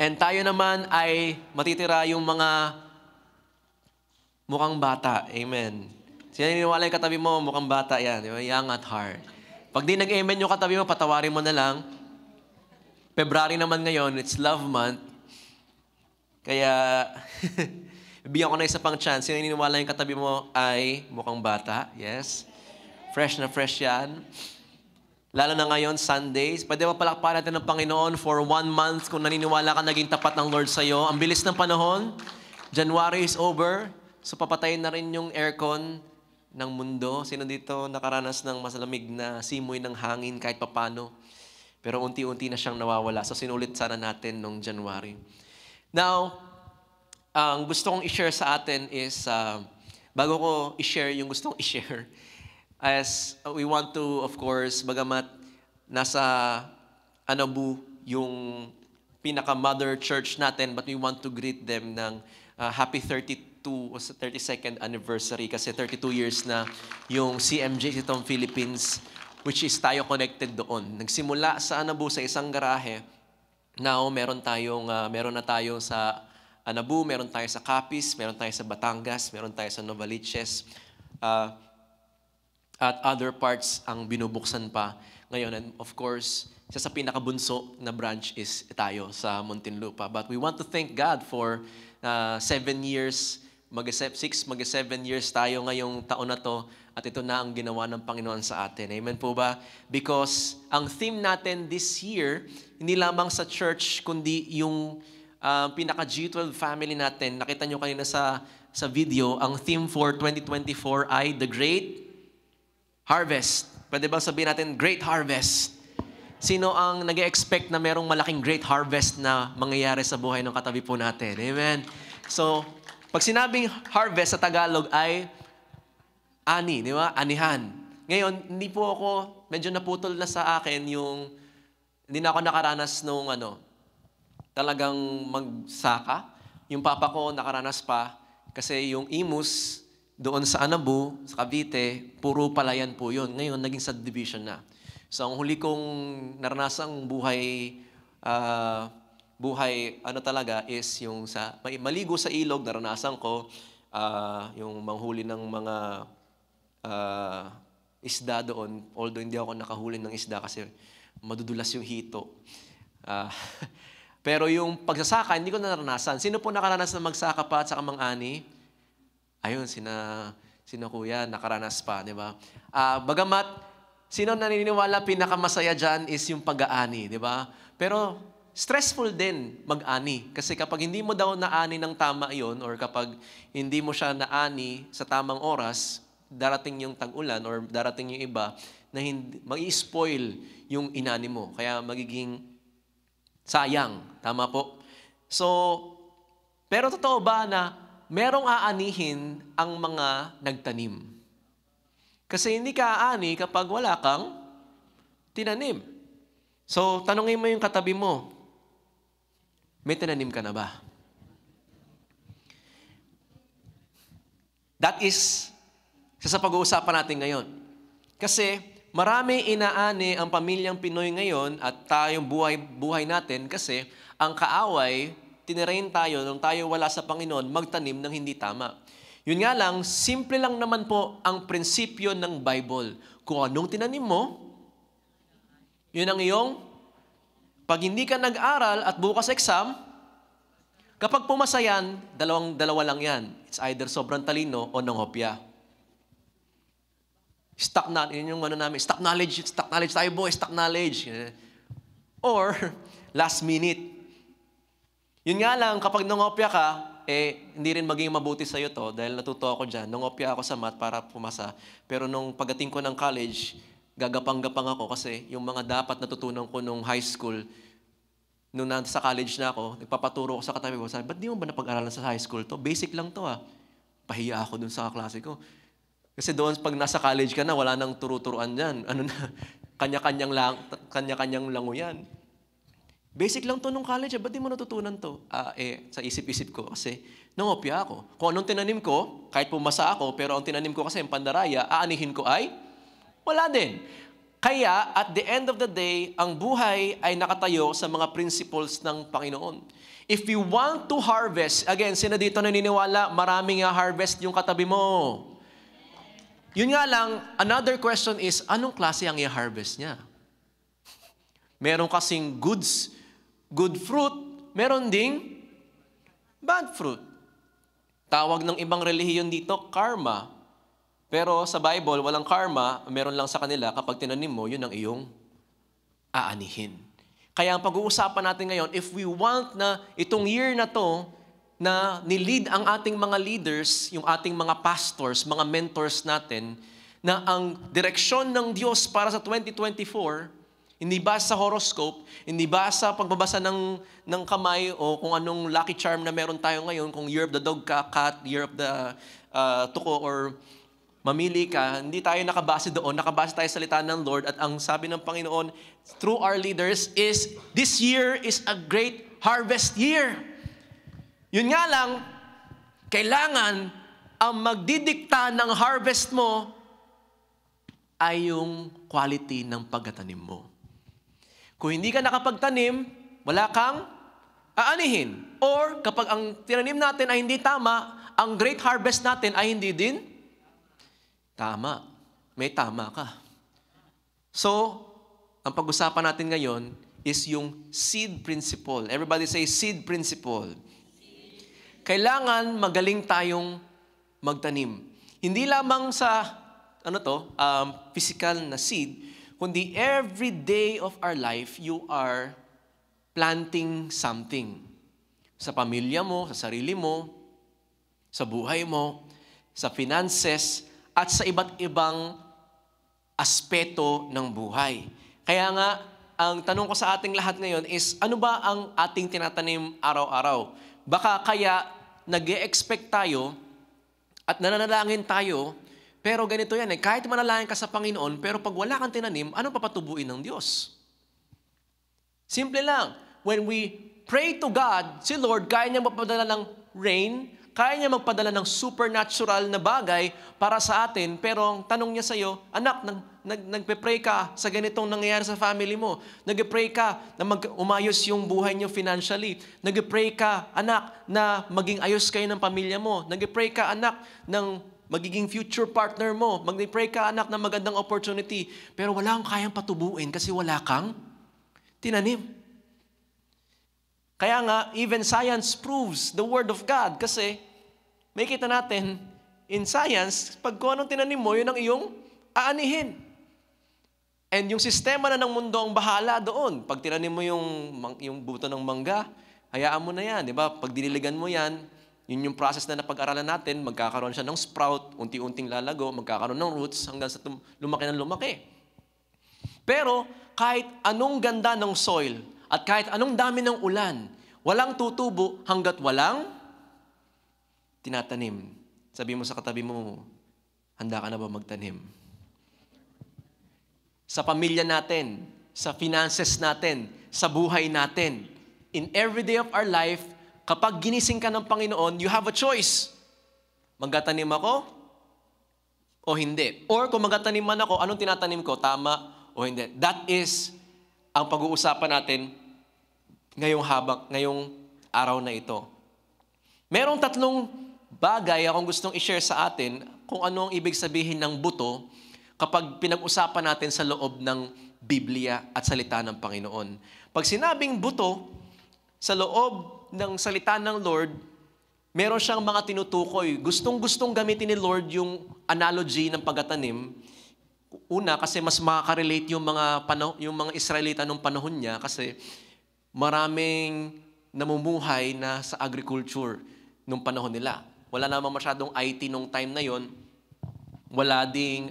And tayo naman ay matitira yung mga mukhang bata. Amen. Sino naniniwala yung katabi mo, mukhang bata yan. Di ba? Young at heart. Pag di nag-amen yung katabi mo, patawarin mo na lang. February naman ngayon, it's love month. Kaya, bigyan ko na isa pang chance. Sino naniniwala yung katabi mo ay mukhang bata? Yes. Fresh na fresh yan. Lalo na ngayon, Sundays. Pwede ba palakpakan natin ng Panginoon for 1 month kung naniniwala ka naging tapat ng Lord sa'yo. Ang bilis ng panahon. January is over. So papatayin na rin yung aircon ng mundo. Sino dito nakaranas ng masalamig na simoy ng hangin kahit papano? Pero unti-unti na siyang nawawala. So sinulit sana natin noong January. Now, ang gusto kong i-share sa atin is, bago ko i-share yung gusto kong i-share, as we want to, of course, bagamat nasa Anabu yung pinaka-mother church natin, but we want to greet them ng happy 32nd anniversary kasi 32 years na yung CMJ itong Philippines, which is tayo connected doon. Nagsimula sa Anabu sa isang garahe. Now, meron na tayo sa Anabu, meron tayo sa Capiz, meron tayo sa Batangas, meron tayo sa Novaliches, at other parts ang binubuksan pa ngayon. And of course, isa sa pinakabunso na branch is tayo sa Muntinlupa. But we want to thank God for 7 years, mag-7 years tayo ngayong taon na to, at ito na ang ginawa ng Panginoon sa atin. Amen po ba? Because ang theme natin this year, hindi lamang sa church, kundi yung pinaka-G12 family natin. Nakita nyo kanina sa video, ang theme for 2024 ay The Great Harvest. Pwede ba sabihin natin, Great Harvest? Sino ang nag-expect na merong malaking great harvest na mangyayari sa buhay ng katabi po natin? Amen? So, pag sinabing harvest sa Tagalog ay ani, di ba? Anihan. Ngayon, hindi po ako, medyo naputol na sa akin yung, hindi na ako nakaranas nung talagang magsaka. Yung papa ko nakaranas pa kasi yung imus, doon sa Anabu, sa Cavite, puro palayan po yun. Ngayon, naging subdivision na. So, ang huli kong naranasang buhay talaga is yung maligo sa ilog, naranasan ko, yung manghuli ng mga isda doon. Although hindi ako nakahuli ng isda kasi madudulas yung hito. Pero yung pagsasaka, hindi ko na naranasan. Sino po nakaranas na magsaka pa at saka mang-ani? Ayun, sina kuya, nakaranas pa, di ba? Bagamat, sino naniniwala pinakamasaya dyan is yung pag-aani, di ba? Pero, stressful din mag-ani. Kasi kapag hindi mo daw naani ng tama yon, or kapag hindi mo siya naani sa tamang oras, darating yung tag-ulan or darating yung iba na mag-i-spoil yung inani mo. Kaya magiging sayang. Tama po? So, pero totoo ba na merong aanihin ang mga nagtanim? Kasi hindi ka aani kapag wala kang tinanim. So, tanungin mo yung katabi mo, may tinanim ka na ba? That is, sa pag-uusapan natin ngayon. Kasi, marami inaani ang pamilyang Pinoy ngayon at tayong buhay natin kasi ang kaaway, tinirain tayo nung tayo wala sa Panginoon, magtanim ng hindi tama. Yun nga lang, simple lang naman po ang prinsipyo ng Bible. Kung anong tinanim mo, yun ang iyong, pag hindi ka nag-aral at bukas exam, kapag pumasa yan, dalawa lang yan. It's either sobrang talino o nangopya. Yun yung stock knowledge tayo boy, stock knowledge. Or, last minute. Yun nga lang, kapag nangopya ka, hindi rin maging mabuti sa'yo to dahil natuto ako dyan. Nangopya ako sa math para pumasa. Pero nung pagdating ko ng college, gagapang-gapang ako kasi yung mga dapat natutunan ko nung high school, nung nasa college na ako, nagpapaturo ko sa katabi ko, sabi, ba't di mo ba napag-aralan sa high school to? Basic lang to Pahiya ako dun sa klase ko. Kasi doon, pag nasa college ka na, wala nang turu-turuan dyan. Kanya-kanyang lango yan. Basic lang to nung college, ba't di mo natutunan to? Sa isip-isip ko kasi nangopya ako. Kung anong tinanim ko, kahit pumasa ako, pero ang tinanim ko kasi yung pandaraya, aanihin ko ay wala din. Kaya, at the end of the day, ang buhay ay nakatayo sa mga principles ng Panginoon. If you want to harvest, again, sino dito naniniwala, maraming harvest yung katabi mo. Yun nga lang, another question is, anong klase ang i-harvest niya? Meron kasing good fruit, meron ding bad fruit. Tawag ng ibang relihiyon dito, karma. Pero sa Bible, walang karma, meron lang sa kanila, kapag tinanim mo, yun ang iyong aanihin. Kaya ang pag-uusapan natin ngayon, if we want na itong year na to, na nilid ang ating mga leaders, yung ating mga pastors, mga mentors natin, na ang direksyon ng Diyos para sa 2024, hindi ba sa horoscope, hindi ba sa pagbabasa ng kamay o kung anong lucky charm na meron tayo ngayon, kung year of the dog ka, cat, year of the tuko, or mamili ka, hindi tayo nakabase doon, nakabase tayo sa salita ng Lord, at ang sabi ng Panginoon through our leaders is, this year is a great harvest year. Yun nga lang, kailangan ang magdidikta ng harvest mo ay yung quality ng pagtatanim mo. Kung hindi ka nakapagtanim, wala kang aanihin. Or kapag ang tinanim natin ay hindi tama, ang great harvest natin ay hindi din tama. May tama ka. So, ang pag-usapan natin ngayon is yung seed principle. Everybody say seed principle. Kailangan magaling tayong magtanim. Hindi lamang sa physical na seed, kundi every day of our life, you are planting something. Sa pamilya mo, sa sarili mo, sa buhay mo, sa finances, at sa iba't ibang aspeto ng buhay. Kaya nga, ang tanong ko sa ating lahat ngayon is, ano ba ang ating tinatanim araw-araw? Baka kaya nag-e-expect tayo at nananalangin tayo, pero ganito yan kahit manalangin ka sa Panginoon, pero pag wala kang tinanim, anong papatubuin ng Diyos? Simple lang. When we pray to God, si Lord, kaya niya magpadala ng rain, kaya niya magpadala ng supernatural na bagay para sa atin, pero ang tanong niya sa iyo, anak, nagpe-pray ka sa ganitong nangyayari sa family mo. Nagpe-pray ka na umayos yung buhay niyo financially. Nagpe-pray ka, anak, na maging ayos kayo ng pamilya mo. Nagpe-pray ka, anak, ng magiging future partner mo. Mag-pray ka, anak, ng magandang opportunity. Pero wala kang kayang patubuin kasi wala kang tinanim. Kaya nga, even science proves the Word of God. Kasi, may kita natin, in science, pag kung anong tinanim mo, yun ang iyong aanihin. And yung sistema na ng mundo ang bahala doon. Pag tinanim mo yung buto ng mangga, hayaan mo na yan. Di ba? Pag diniligan mo yan, yun yung process na napag-aralan natin, magkakaroon siya ng sprout, unti-unting lalago, magkakaroon ng roots, hanggang sa lumaki ng lumaki. Pero, kahit anong ganda ng soil, at kahit anong dami ng ulan, walang tutubo hanggat walang tinatanim. Sabi mo sa katabi mo, handa ka na ba magtanim? Sa pamilya natin, sa finances natin, sa buhay natin, in every day of our life, kapag ginising ka ng Panginoon, you have a choice. Magtatanim ako o hindi? Or kung magtatanim man ako, anong tinatanim ko? Tama o hindi? That is ang pag-uusapan natin ngayong araw na ito. Merong 3 bagay akong gustong i-share sa atin kung ano ang ibig sabihin ng buto kapag pinag-usapan natin sa loob ng Biblia at salita ng Panginoon. Pag sinabing buto, sa loob ng salita ng Lord, meron siyang mga tinutukoy. Gustong-gustong gamitin ni Lord yung analogy ng pagtatanim. Una, kasi mas makaka-relate yung mga Israelita nung panahon niya kasi maraming namumuhay na sa agriculture nung panahon nila. Wala namang masyadong IT nung time na yon. Wala ding,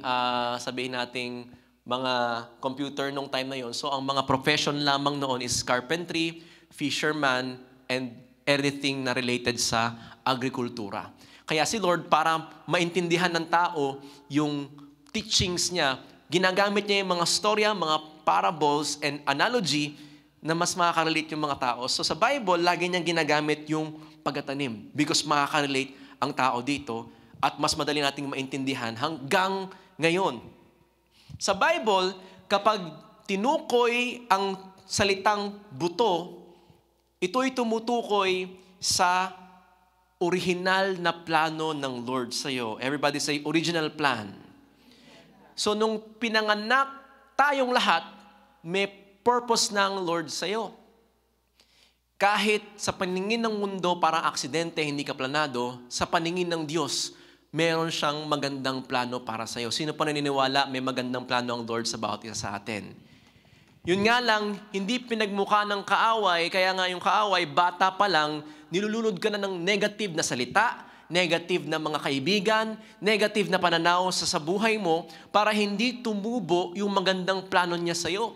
sabihin nating, mga computer nung time na yon. So, ang mga profession lamang noon is carpentry, fisherman, and everything na related sa agrikultura. Kaya si Lord, para maintindihan ng tao yung teachings niya, ginagamit niya yung mga storya, mga parables, and analogy na mas makaka-relate yung mga tao. So sa Bible, lagi niyang ginagamit yung pagtatanim because makaka-relate ang tao dito at mas madali nating maintindihan hanggang ngayon. Sa Bible, kapag tinukoy ang salitang buto, ito'y tumutukoy sa original na plano ng Lord sa iyo. Everybody say, original plan. So, nung pinanganak tayong lahat, may purpose ng Lord sa iyo. Kahit sa paningin ng mundo parang aksidente, hindi ka planado, sa paningin ng Diyos, meron siyang magandang plano para sa iyo. Sino pa naniniwala may magandang plano ang Lord sa bawat isa sa atin? Yun nga lang, hindi pinagmukha ng kaaway, kaya nga yung kaaway, bata pa lang, nilulunod ka na ng negative na salita, negative na mga kaibigan, negative na pananaw sa buhay mo, para hindi tumubo yung magandang plano niya sa iyo.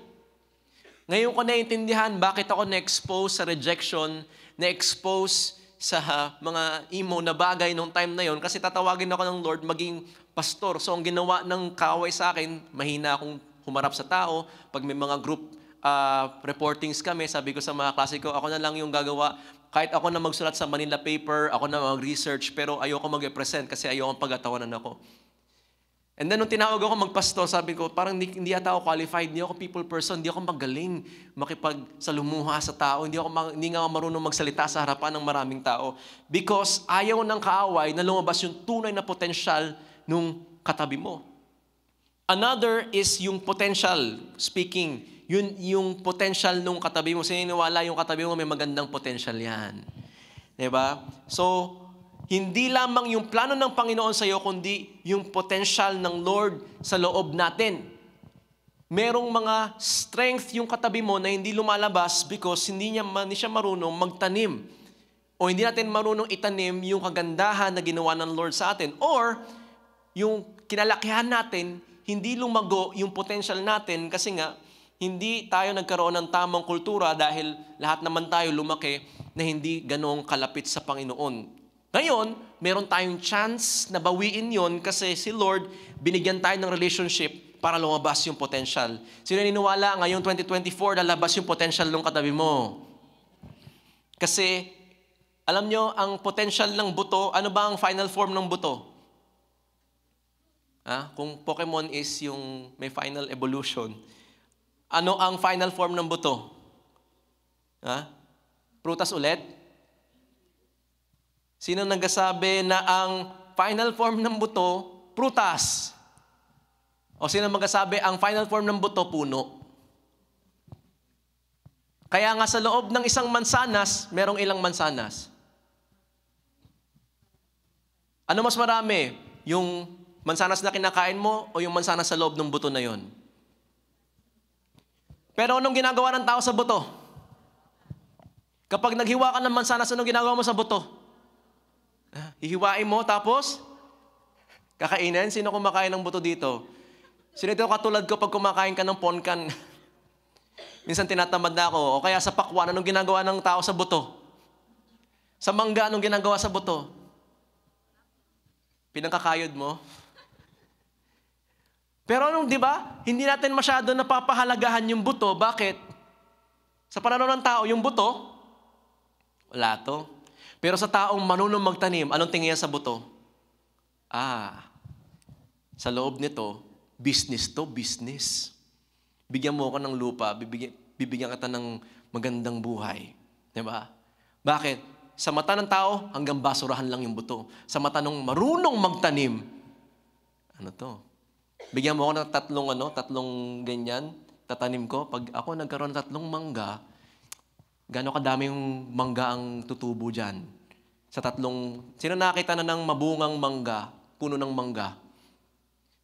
Ngayon ko naiintindihan bakit ako na-expose sa rejection, na-expose sa mga emo na bagay nung time na yon, kasi tatawagin ako ng Lord maging pastor. So ang ginawa ng kaaway sa akin, mahina akong humarap sa tao. Pag may mga group reportings kami, sabi ko sa mga klase ko, ako na lang yung gagawa. Kahit ako na magsulat sa Manila paper, ako na mag-research, pero ayoko mag-represent kasi ayoko pagkatawanan ako. And then, nung tinawag ako magpastor, sabi ko, parang hindi ata ako qualified, hindi ako people person, hindi ako magaling makipagsalumuha sa tao, hindi nga ako marunong magsalita sa harapan ng maraming tao. Because ayaw ng kaaway na lumabas yung tunay na potensyal nung katabi mo. Another is yung potential, speaking, yun yung potential nung katabi mo. Sininiwala yung katabi mo, may magandang potential yan. Diba? So, hindi lamang yung plano ng Panginoon sa iyo, kundi yung potential ng Lord sa loob natin. Merong mga strength yung katabi mo na hindi lumalabas because hindi siya marunong magtanim. O hindi natin marunong itanim yung kagandahan na ginawa ng Lord sa atin. Or, yung kinalakihan natin, hindi lumago yung potential natin kasi nga, hindi tayo nagkaroon ng tamang kultura dahil lahat naman tayo lumaki na hindi ganong kalapit sa Panginoon. Ngayon, meron tayong chance na bawiin yon kasi si Lord, binigyan tayo ng relationship para lumabas yung potential. Sino naniniwala ngayong 2024, lalabas yung potential ng katabi mo? Kasi, alam nyo, ang potential ng buto, ano ba ang final form ng buto? Kung Pokemon is yung may final evolution, ano ang final form ng buto? Prutas ulit? Sino nagsasabi na ang final form ng buto, prutas? O sino magsasabi ang final form ng buto, puno? Kaya nga sa loob ng isang mansanas, merong ilang mansanas. Ano mas marami? Yung mansanas na kinakain mo o yung mansanas sa loob ng buto na yon? Pero anong ginagawa ng tao sa buto? Kapag naghiwa ka ng mansanas, anong ginagawa mo sa buto? Hihiwain mo, tapos kakainin. Sino kumakain ng buto dito? Sino ito katulad ko pag kumakain ka ng ponkan? Minsan tinatamad na ako. O kaya sa pakwan, anong ginagawa ng tao sa buto? Sa mangga, anong ginagawa sa buto? Pinangkakayod mo. Pero di ba? Hindi natin masyado napapahalagahan yung buto. Bakit? Sa pananaw ng tao, yung buto, wala to. Pero sa taong marunong magtanim, anong tingin sa buto? Sa loob nito, business to, business. Bigyan mo ako ng lupa, bibigyan kita ng magandang buhay. Diba? Bakit? Sa mata ng tao, hanggang basurahan lang yung buto. Sa mata ng marunong magtanim, ano to? Bigyan mo ako ng tatlong ganyan, tatanim ko. Pag ako nagkaroon ng 3 mangga, gano'ng kadaming mangga ang tutubo dyan? Sino nakita na ng mabungang mangga, puno ng mangga?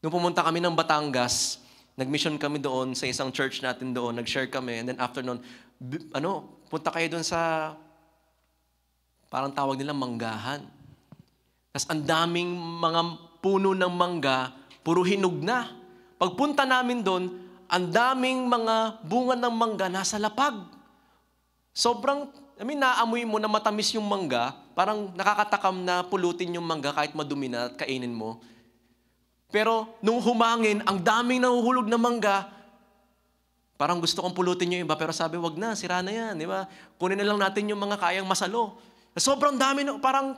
Nung pumunta kami ng Batangas, nag-mission kami doon sa isang church natin doon, nag-share kami, and then after nun, punta kayo doon sa, parang tawag nila manggahan. Tapos ang daming mga puno ng mangga, puro hinog na. Pagpunta namin doon, ang daming mga bunga ng mangga nasa lapag. Sobrang, naamoy mo na matamis yung mangga, parang nakakatakam na pulutin yung mangga kahit madumi na at kainin mo. Pero nung humangin, ang daming nahuhulog na mangga, parang gusto kong pulutin yung iba, pero sabi, wag na, sira na yan, di ba? Kunin na lang natin yung mga kayang masalo. Sobrang dami, parang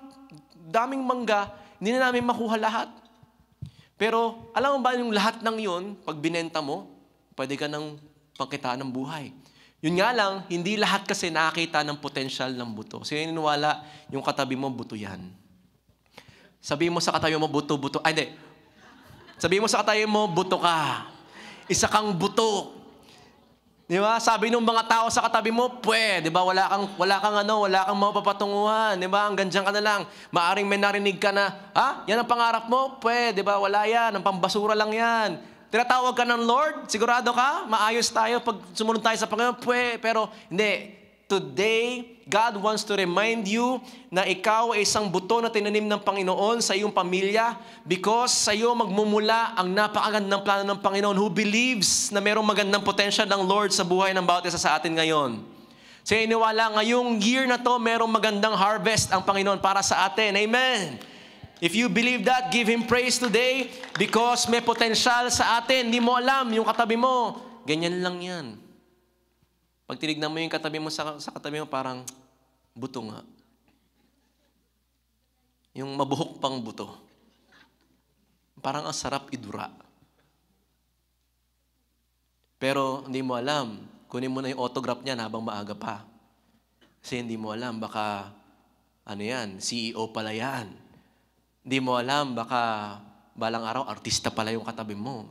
daming mangga, hindi na namin makuha lahat. Pero alam mo ba yung lahat ng yun, pag binenta mo, pwede ka nang pangkitaan ng buhay. Yun nga lang, hindi lahat kasi nakakita ng potensyal ng buto. So naniniwala, yung katabi mo, buto yan. Sabihin mo sa katabi mo, buto. Ay, hindi. Sabihin mo sa katabi mo, buto ka. Isa kang buto. Di ba? Sabi ng mga tao sa katabi mo, di ba? Wala kang mapapatunguhan. Di ba? Hanggang dyan ka na lang. Maaring may narinig ka na, yan ang pangarap mo? Di ba? Wala yan. Ang pambasura lang yan. Tinatawag ka ng Lord? Sigurado ka? Maayos tayo pag sumunod tayo sa Panginoon? Pero hindi. Today, God wants to remind you na ikaw ay isang buto na tinanim ng Panginoon sa iyong pamilya because sa iyo magmumula ang napakagandang plano ng Panginoon who believes na mayroong magandang potential ng Lord sa buhay ng bawat isa sa atin ngayon. Sa iniwala, ngayong year na to, mayroong magandang harvest ang Panginoon para sa atin. Amen. If you believe that, give Him praise today because may potential sa atin. Hindi mo alam, yung katabi mo, ganyan lang yan. Pag tinignan mo yung katabi mo sa katabi mo, parang buto nga. Yung mabuhok pang buto. Parang ang sarap idura. Pero hindi mo alam, kunin mo na yung autograph niya habang maaga pa. Kasi hindi mo alam, baka, CEO pala yan. Hindi mo alam, baka balang araw, artista pala yung katabi mo.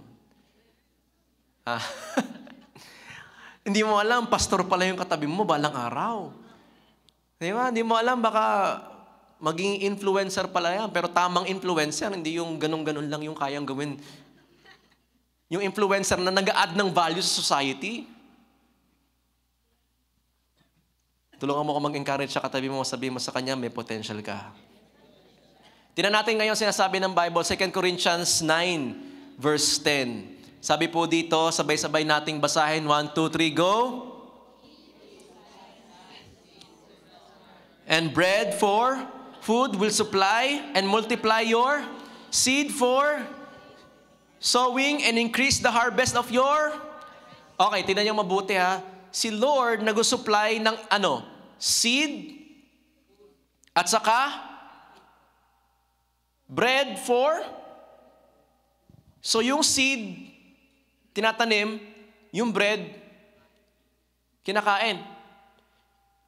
Hindi mo alam, pastor pala yung katabi mo balang araw. Di ba? Hindi mo alam, baka maging influencer pala yan. Pero tamang influencer, hindi yung ganun-ganun lang yung kayang gawin. Yung influencer na nag-a-add ng value sa society. Tulungan mo ko mag-encourage sa katabi mo, sabihin mo sa kanya, may potential ka. Tingnan natin ngayon sinasabi ng Bible, 2 Corinthians 9, verse 10. Sabi po dito, sabay-sabay nating basahin. 1, 2, 3, go! And bread for food will supply and multiply your seed for sowing and increase the harvest of your... Okay, tingnan niyo mabuti ha. Si Lord nag-supply ng seed at saka bread for... So yung seed, tinatanim, yung bread, kinakain.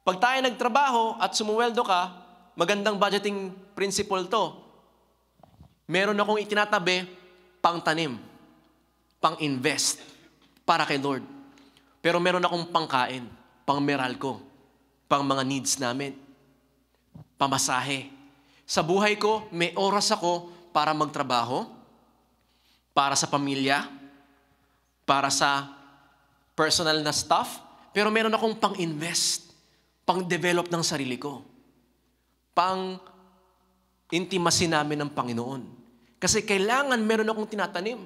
Pag tayo nagtrabaho at sumuweldo ka, magandang budgeting principle to. Meron akong itinatabi, pang-tanim, pang-invest, para kay Lord. Pero meron akong pangkain, pang-meral ko, pang mga needs namin, pamasahe. Sa buhay ko, may oras ako para magtrabaho, para sa pamilya, para sa personal na stuff, pero meron akong pang-invest, pang-develop ng sarili ko, pang-intimacy namin ng Panginoon. Kasi kailangan meron akong tinatanim.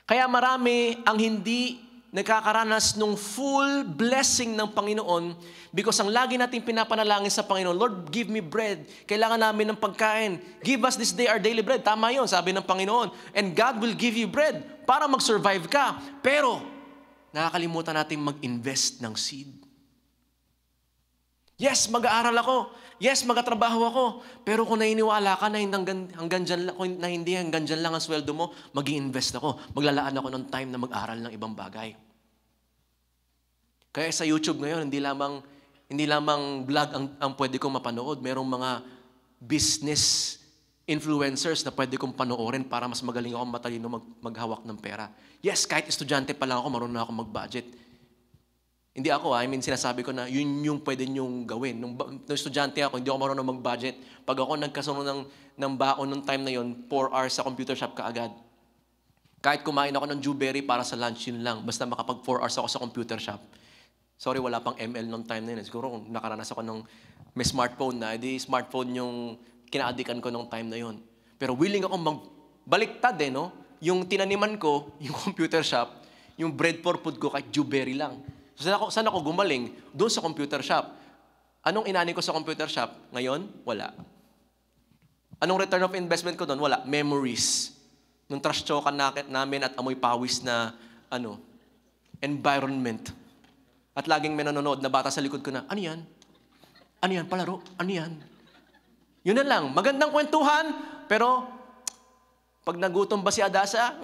Kaya marami ang hindi nagkakaranas ng full blessing ng Panginoon because ang lagi nating pinapanalangin sa Panginoon, Lord, give me bread. Kailangan namin ng pagkain. Give us this day our daily bread. Tama yun, sabi ng Panginoon. And God will give you bread para mag-survive ka. Pero, nakakalimutan natin mag-invest ng seed. Yes, mag-aaral ako. Yes, mag-atrabaho ako. Pero kung nainiwala ka na hanggang dyan lang ang sweldo mo, mag-i-invest ako. Maglalaan ako ng time na mag-aral ng ibang bagay. Kaya sa YouTube ngayon, hindi lamang vlog ang pwede kong mapanood. Merong mga business influencers na pwede kong panoorin para mas magaling ako matalino maghawak ng pera. Yes, kahit estudyante pa lang ako, marunong na ako mag-budget. Hindi ako, sinasabi ko na yun yung pwede nyong gawin. Nung estudyante ako, hindi ako marunong mag-budget. Pag ako nagkasunod ng baon nung time na yun, 4 hours sa computer shop kaagad. Kahit kumain ako ng Dewberry para sa lunch, yun lang. Basta makapag 4 hours ako sa computer shop. Sorry, wala pang ML nung time na yun. Siguro kung nakaranas ako ng may smartphone na, edi smartphone yung kinaadikan ko nung time na yun. Pero willing ako baliktad no? Yung tinaniman ko, yung computer shop, yung bread for food ko kahit Dewberry lang. So, saan ako gumaling? Doon sa computer shop. Anong inani ko sa computer shop? Ngayon, wala. Anong return of investment ko doon? Wala. Memories. Nung trash chokan namin at amoy pawis na environment. At laging may nanonood na bata sa likod ko na, ano yan? Ano yan? Palaro? Ano yan? Yun na lang. Magandang kwentuhan, pero Pag nagutom ba si Adasa,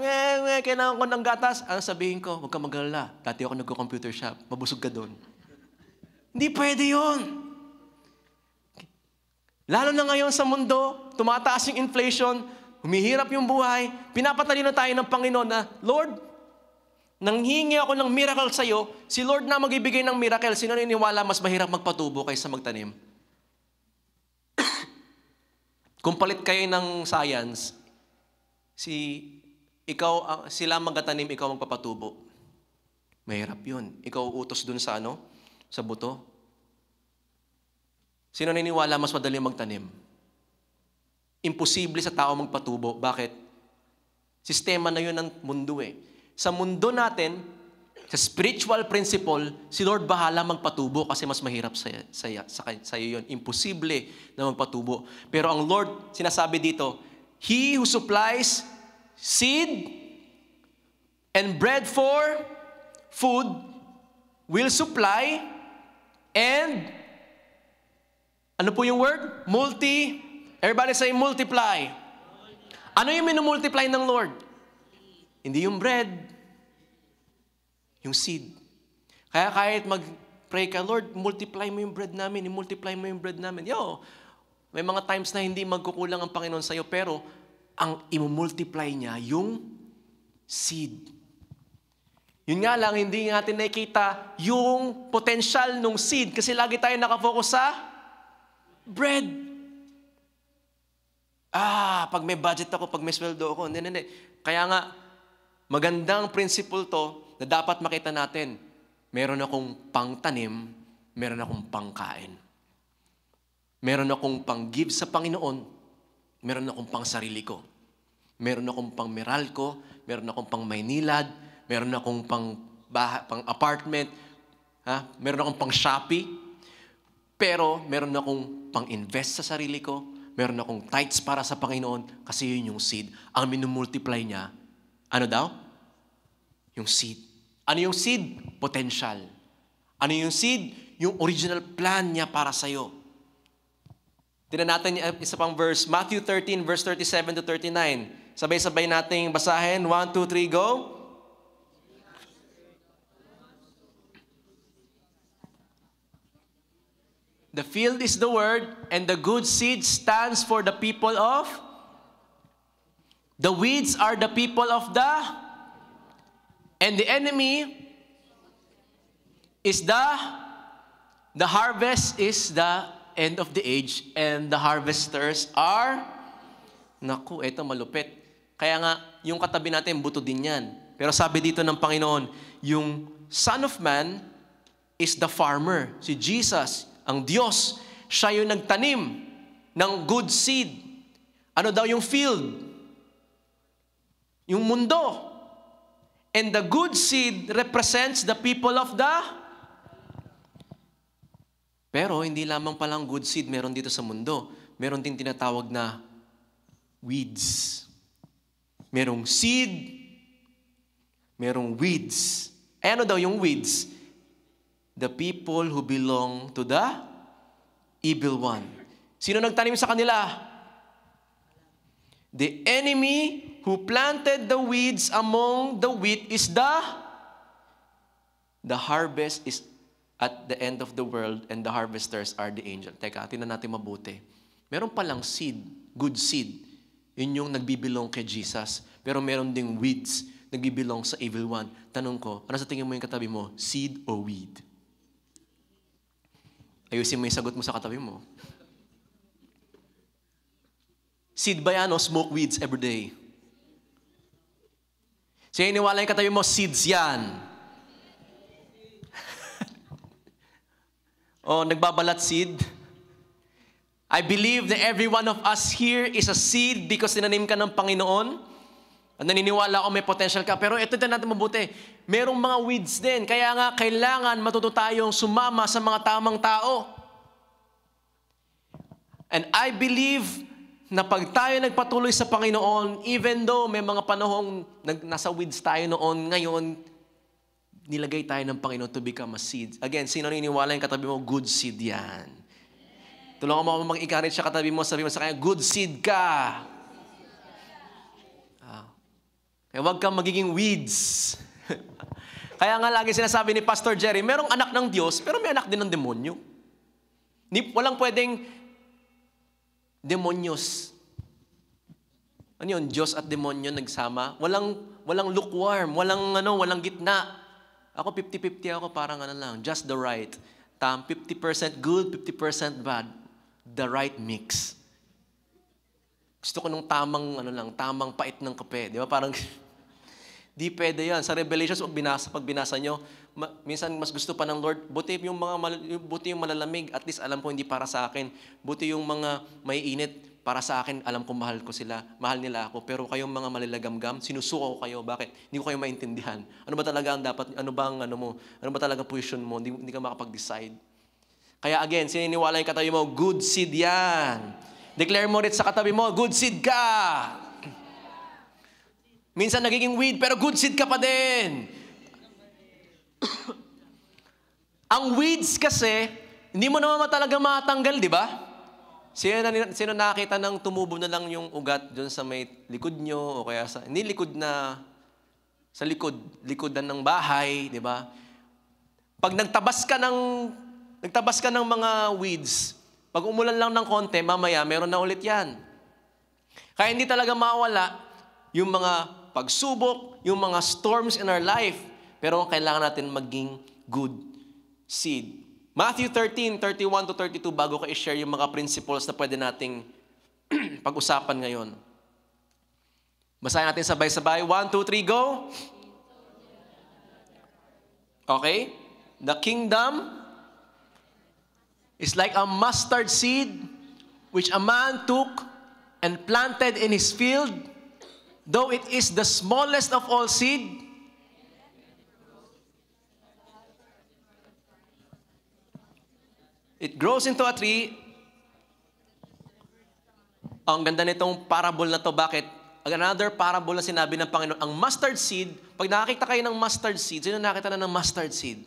kailangan ko ng gatas. Ano sabihin ko? Huwag ka mag-alala. Dati ako nagko-computer shop. Mabusog ka doon. Hindi pwede yun. Lalo na ngayon sa mundo, tumataas yung inflation, humihirap yung buhay, pinapatalino tayo ng Panginoon na, Lord, nanghingi ako ng miracle sa'yo, si Lord na magbibigay ng miracle. Sino naniniwala mas mahirap magpatubo kaysa magtanim? Kung palit kayo ng science, sila magtatanim, ikaw magpapatubo. Mahirap yun. Ikaw utos dun sa sa buto. Sino naniniwala mas madali magtanim? Imposible sa tao magpatubo. Bakit? Sistema na yun ng mundo eh. Sa mundo natin, sa spiritual principle, si Lord bahala magpatubo kasi mas mahirap sa'yo yun. Imposible na magpatubo. Pero ang Lord, sinasabi dito, He who supplies seed and bread for food will supply and ano po yung word? Everybody say multiply. Ano yung minumultiply ng Lord? Hindi yung bread, yung seed. Kaya kahit mag-pray ka, Lord, multiply mo yung bread namin, multiply mo yung bread namin. May mga times na hindi magkukulang ang Panginoon sa'yo, pero ang imumultiply niya yung seed. Yun nga lang, hindi natin nakikita yung potential ng seed kasi lagi tayo nakafocus sa bread. Pag may budget ako, pag may sweldo ako. Hindi. Kaya nga, magandang principle to na dapat makita natin. Meron akong pangtanim, meron akong pangkain. Meron akong pang-give sa Panginoon, meron akong pang sarili ko. Meron akong pang Meralco, meron akong pang Maynilad, meron akong pang apartment, meron akong pang Shopee, pero meron akong pang invest sa sarili ko, meron akong tithes para sa Panginoon kasi yun yung seed. Ang minumultiply niya, ano daw? Yung seed. Ano yung seed? Potential. Ano yung seed? Yung original plan niya para sa'yo. Tignan natin isa pang verse, Matthew 13, verse 37 to 39. Sabay-sabay nating basahin. 1, 2, 3, go. The field is the word, and the good seed stands for the people of. The weeds are the people of and the enemy is the harvest is the end of the age, and the harvesters are, naku, eto malupit. Kaya nga, yung katabi natin, buto din yan. Pero sabi dito ng Panginoon, yung Son of Man is the farmer. Si Jesus, ang Diyos, siya yung nagtanim ng good seed. Ano daw yung field? Yung mundo. And the good seed represents the people of Pero hindi lamang palang good seed meron dito sa mundo. Meron din tinatawag na weeds. Merong seed, merong weeds. Ano daw yung weeds? The people who belong to the evil one. Sino nagtanim sa kanila? The enemy who planted the weeds among the wheat is the harvest is at the end of the world, and the harvesters are the angel. Teka, tingnan natin mabuti. Meron palang seed, good seed. Yun yung nagbibilong kay Jesus. Pero meron ding weeds, nagbibilong sa evil one. Tanong ko, ano sa tingin mo yung katabi mo? Seed o weed? Ayusin mo yung sagot mo sa katabi mo. Seed ba yan o smoke weeds every day? Siya iniwala yung katabi mo, seeds yan. Nagbabalat seed. I believe that every one of us here is a seed because tinanim ka ng Panginoon. At naniniwala ako may potential ka. Pero ito din natin mabuti. Merong mga weeds din. Kaya nga, kailangan matuto tayong sumama sa mga tamang tao. And I believe na pag tayo nagpatuloy sa Panginoon, even though may mga panahong nasa weeds tayo noon, ngayon, nilagay tayo ng Panginoon to become a seed. Again, sino naniniwala yung katabi mo? Good seed yan. Tulungan mo ako mag-encourage sa katabi mo, sabi mo sa kanya, good seed ka. Kaya huwag kang magiging weeds. Kaya nga lagi sinasabi ni Pastor Jerry, merong anak ng Diyos, pero may anak din ng demonyo. Walang pwedeng demonyos. Ano yun? Diyos at demonyo nagsama. Walang lukewarm, walang gitna. Ako 50-50 ako, parang lang, just the right. 50% good, 50% bad. The right mix. Gusto ko nung tamang pait ng kape. Di ba? Parang, di pwede yan. Sa Revelations, pag binasa nyo, minsan mas gusto pa ng Lord, buti yung malalamig, at least alam ko hindi para sa akin. Buti yung mga may init, para sa akin, alam ko mahal ko sila, mahal nila ako. Pero kayong mga malalagamgam, sinusuko ko kayo. Bakit? Hindi ko kayo maintindihan. Ano ba talaga ang dapat, ano ba talaga position mo? Hindi ka makapag-decide. Kaya again, sininiwala yung katabi mo, good seed yan. Declare mo rin sa katabi mo, good seed ka. Minsan nagiging weed, pero good seed ka pa din. Ang weeds kasi, hindi mo naman talaga matanggal, di ba? Sino nakita ng tumubo na lang yung ugat doon sa may likod nyo, o kaya hindi likod na, sa likodan ng bahay, di ba? Pag nagtabas ka ng mga weeds, pag umulan lang ng konti, mamaya, meron na ulit yan. Kaya hindi talaga mawala yung mga pagsubok, yung mga storms in our life, pero kailangan natin maging good seed. Matthew 13:31-32, bago ko i-share yung mga principles na pwede nating pag-usapan ngayon. Basahin natin sabay-sabay. 1, 2, 3, go! Okay? The kingdom is like a mustard seed which a man took and planted in his field. Though it is the smallest of all seed, it grows into a tree. Ang ganda nitong parable na to. Bakit? Another parable na sinabi ng Panginoon. Ang mustard seed, pag nakakita kayo ng mustard seed, sino nakita na ng mustard seed?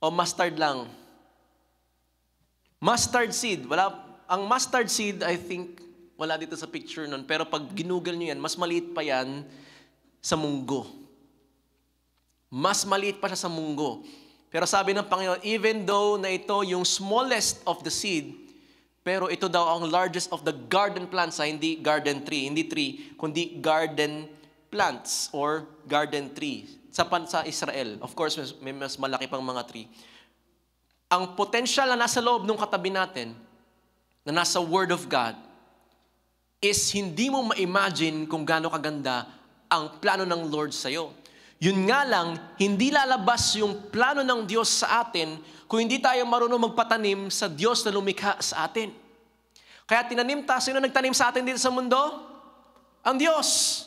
O mustard lang? Mustard seed. Ang mustard seed, I think, wala dito sa picture nun. Pero pag ginugol nyo yan, mas maliit pa yan sa munggo. Mas maliit pa siya sa munggo. Pero sabi ng Panginoon, even though na ito yung smallest of the seed, pero ito daw ang largest of the garden plants, hindi garden tree, hindi tree, kundi garden plants or garden tree sa Israel. Of course, may mas malaki pang mga tree. Ang potential na nasa loob ng katabi natin, na nasa Word of God, is hindi mo ma-imagine kung gaano kaganda ang plano ng Lord sa'yo. Yun nga lang, hindi lalabas yung plano ng Diyos sa atin kung hindi tayo marunong magpatanim sa Diyos na lumikha sa atin. Kaya sino nagtanim sa atin dito sa mundo? Ang Diyos.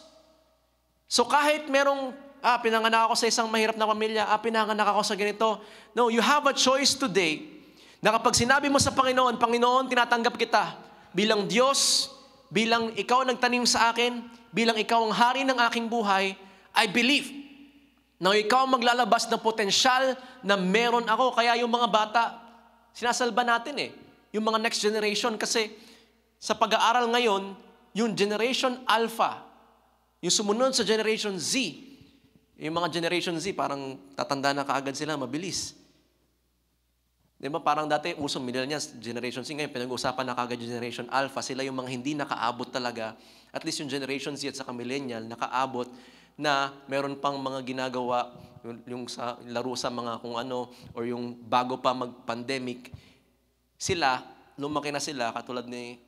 So kahit merong, pinanganak ako sa isang mahirap na pamilya, pinanganak ako sa ganito. No, you have a choice today na kapag sinabi mo sa Panginoon, Panginoon, tinatanggap kita bilang Diyos, bilang ikaw nagtanim sa akin, bilang ikaw ang hari ng aking buhay, I believe na ikaw maglalabas ng potensyal na meron ako. Kaya yung mga bata, sinasalba natin yung mga next generation. Kasi sa pag-aaral ngayon, yung Generation Alpha, yung sumunod sa Generation Z, yung mga Generation Z, parang tatanda na kaagad sila, mabilis. Di ba? Parang dati, usong millennials, Generation Z, ngayon pinag-uusapan na kaagad Generation Alpha. Sila yung mga hindi nakaabot talaga. At least yung Generation Z at saka millennial, nakaabot na meron pang mga ginagawa, yung sa laro sa mga kung ano, or yung bago pa mag-pandemic, sila, lumaki na sila, katulad ni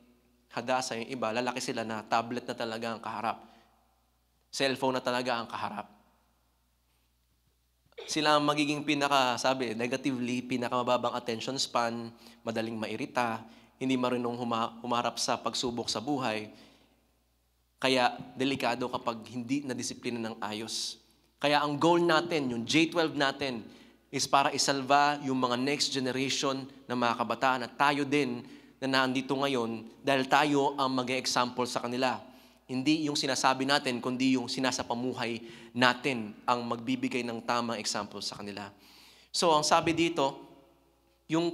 Hadassah, yung iba, lalaki sila na tablet na talaga ang kaharap. Cellphone na talaga ang kaharap. Sila ang magiging negatively, pinakamababang attention span, madaling mairita, hindi marunong humarap sa pagsubok sa buhay. Kaya delikado kapag hindi na-disiplina ng ayos. Kaya ang goal natin, yung J12 natin, is para isalba yung mga next generation na mga kabataan at tayo din na nandito ngayon dahil tayo ang mag-e-example sa kanila. Hindi yung sinasabi natin, kundi yung sinasapamuhay natin ang magbibigay ng tamang example sa kanila. So, ang sabi dito, yung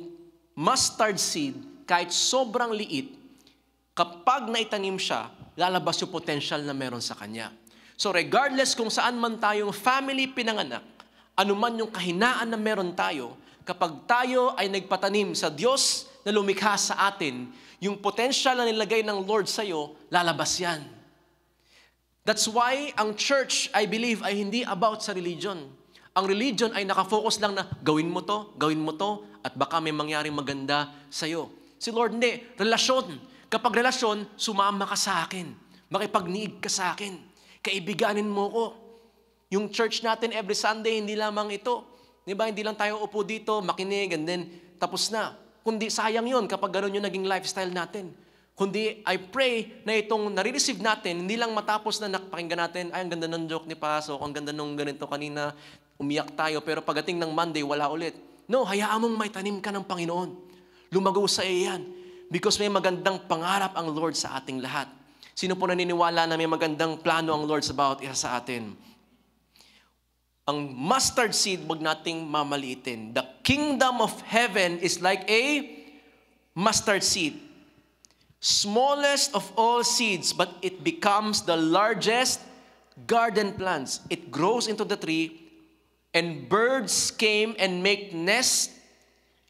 mustard seed, kahit sobrang liit, kapag naitanim siya, lalabas yung potential na meron sa kanya. So regardless kung saan man tayong family pinanganak, anuman yung kahinaan na meron tayo, kapag tayo ay nagpatanim sa Diyos na lumikha sa atin, yung potential na nilagay ng Lord sa'yo, lalabas yan. That's why ang church, I believe, ay hindi about sa religion. Ang religion ay nakafocus lang na gawin mo to, at baka may mangyaring maganda sa'yo. Si Lord, hindi. Relasyon. Kapag relasyon, sumama ka sa akin. Makipagniig ka sa akin. Kaibiganin mo ko. Yung church natin every Sunday, hindi lamang ito. Di ba? Hindi lang tayo upo dito, makinig, and then tapos na. Kundi sayang yun kapag gano'n yung naging lifestyle natin. Kundi I pray na itong nare-receive natin, hindi lang matapos na nakapakinggan natin, ay, ang ganda ng joke ni Pasok, ang ganda nung ganito kanina, umiyak tayo, pero pagdating ng Monday, wala ulit. No, hayaan mong may tanim ka ng Panginoon. Lumago sa iyo yan. Because may magandang pangarap ang Lord sa ating lahat. Sino po naniniwala na may magandang plano ang Lord about isa sa atin? Ang mustard seed, wag nating mamaliitin. The kingdom of heaven is like a mustard seed. Smallest of all seeds, but it becomes the largest garden plants. It grows into the tree, and birds came and make nest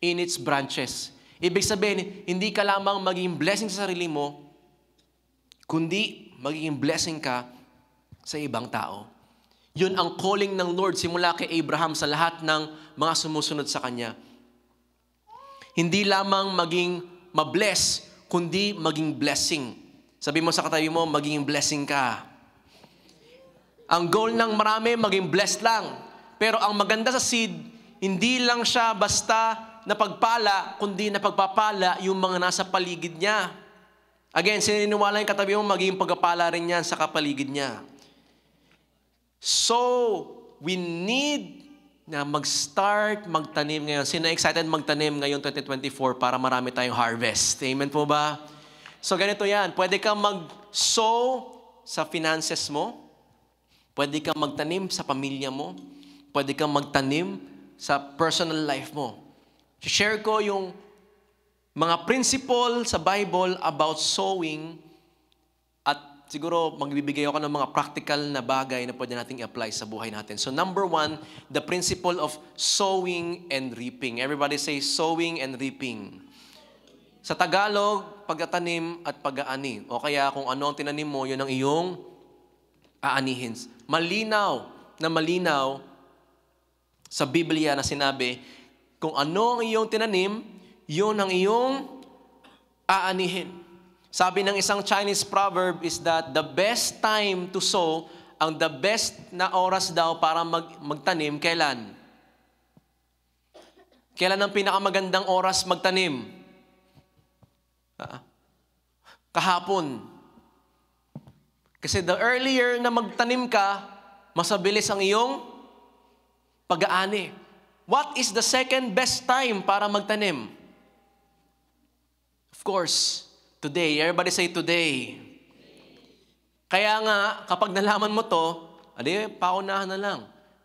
in its branches. Ibig sabihin, hindi ka lamang maging blessing sa sarili mo, kundi magiging blessing ka sa ibang tao. Yun ang calling ng Lord simula kay Abraham sa lahat ng mga sumusunod sa Kanya. Hindi lamang maging mabless, kundi maging blessing. Sabi mo sa katabi mo, maging blessing ka. Ang goal ng marami, maging blessed lang. Pero ang maganda sa seed, hindi lang siya basta napagpala, kundi napagpapala yung mga nasa paligid niya. Again, sininiwala yung katabi mo, maging pagpapala rin yan sa kapaligid niya. So, we need na mag-start magtanim ngayon. Sino excited magtanim ngayon 2024 para marami tayong harvest? Amen po ba? So, ganito yan. Pwede kang mag-sow sa finances mo. Pwede kang magtanim sa pamilya mo. Pwede kang magtanim sa personal life mo. Share ko yung mga principle sa Bible about sowing at siguro magbibigay ako ng mga practical na bagay na pwede nating i-apply sa buhay natin. So number 1, the principle of sowing and reaping. Everybody say sowing and reaping. Sa Tagalog, pagtatanim at pag-aani. O kaya kung ano ang tinanim mo, yun ang iyong aanihin. Malinaw sa Biblia na sinabi, kung ano ang iyong tinanim, yun ang iyong aanihin. Sabi ng isang Chinese proverb is that the best time to sow, ang the best na oras daw para magtanim, kailan? Kailan ang pinakamagandang oras magtanim? Kahapon. Kasi the earlier na magtanim ka, mas mabilis ang iyong pag-aani. What is the second best time para magtanim? Of course, today. Everybody say today. Kaya nga, kapag nalaman mo to, paunahan na lang.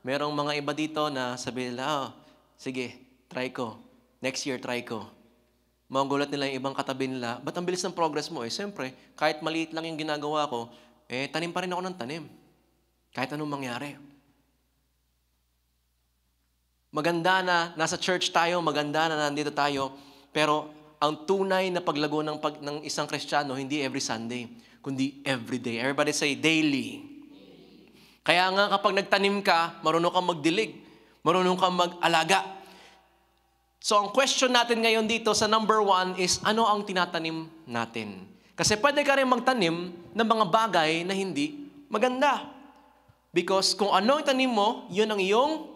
Merong mga iba dito na sabi nila, sige, try ko. Next year, try ko. Magulat nila yung ibang katabi nila, ba't ang bilis ng progress mo? Siyempre, kahit maliit lang yung ginagawa ko, tanim pa rin ako ng tanim. Kahit anong mangyari. Maganda na nasa church tayo, maganda na nandito tayo, pero ang tunay na paglago ng isang Kristiyano, hindi every Sunday, kundi every day. Everybody say, daily. Kaya nga kapag nagtanim ka, marunong kang magdilig, marunong kang mag-alaga. So ang question natin ngayon dito sa number 1 is, ano ang tinatanim natin? Kasi pwede ka rin magtanim ng mga bagay na hindi maganda. Because kung ano ang tanim mo, yun ang iyong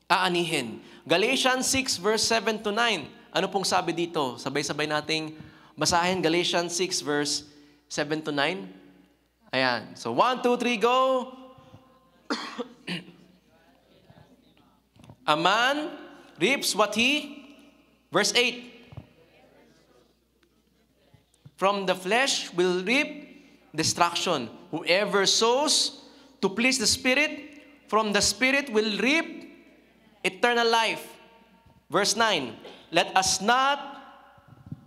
aanihin. Galatians 6 verse 7 to 9. Ano pong sabi dito? Sabay-sabay nating basahin Galatians 6 verse 7 to 9. Ayan. So 1, 2, 3, go! A man reaps what he... Verse 8. From the flesh will reap destruction. Whoever sows to please the Spirit, from the Spirit will reap eternal life. Verse 9. Let us not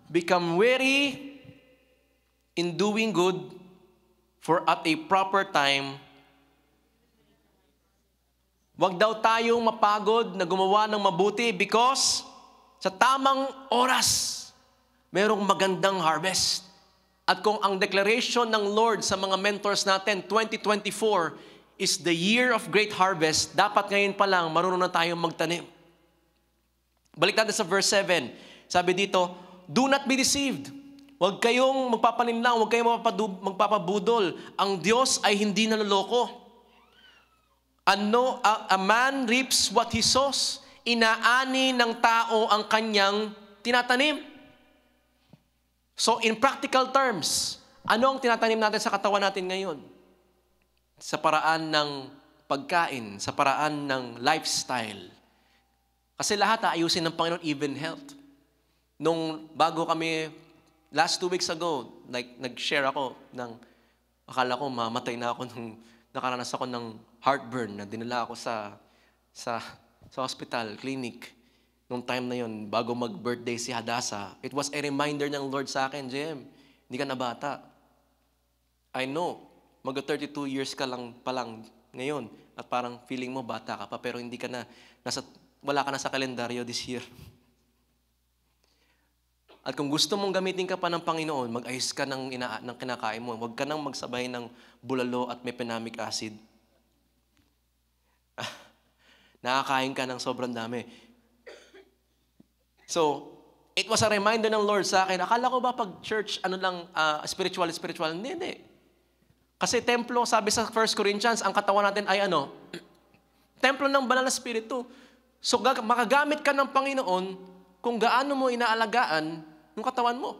become weary in doing good, for at a proper time Huwag daw tayong mapagod na gumawa ng mabuti because sa tamang oras, merong magandang harvest. At kung ang declaration ng Lord sa mga mentors natin, 2024 is the year of great harvest, dapat ngayon pa lang marunong na tayong magtanim. Balik natin sa verse 7. Sabi dito, do not be deceived. Huwag kayong magpapalinlang, huwag kayong magpapabudol. Ang Diyos ay hindi naloloko. A man reaps what he sows. Inaani ng tao ang kanyang tinatanim. So in practical terms, ano ang tinatanim natin sa katawan natin ngayon? Sa paraan ng pagkain, sa paraan ng lifestyle. Kasi lahat aayusin ng Panginoon, even health. Nung bago kami, last 2 weeks ago, nag-share ako ng, akala ko mamatay na ako nung nakaranas ako ng heartburn na dinala ako sa hospital, clinic. Nung time na yon, bago mag-birthday si Hadassah, it was a reminder ng Lord sa akin, Jem, hindi ka na bata. I know, mag-32 years ka lang palang ngayon at parang feeling mo bata ka pa pero hindi ka na, wala ka na sa kalendaryo this year. At kung gusto mong gamitin ka pa ng Panginoon, mag-ayos ka ng kinakain mo. Huwag ka nang magsabay ng bulalo at mefenamic acid. Nakakain ka ng sobrang dami. So, it was a reminder ng Lord sa akin. Akala ko ba pag church, spiritual? Hindi. Kasi templo, sabi sa 1 Corinthians, ang katawan natin ay templo ng banal na spirito. So, makagamit ka ng Panginoon kung gaano mo inaalagaan yung katawan mo.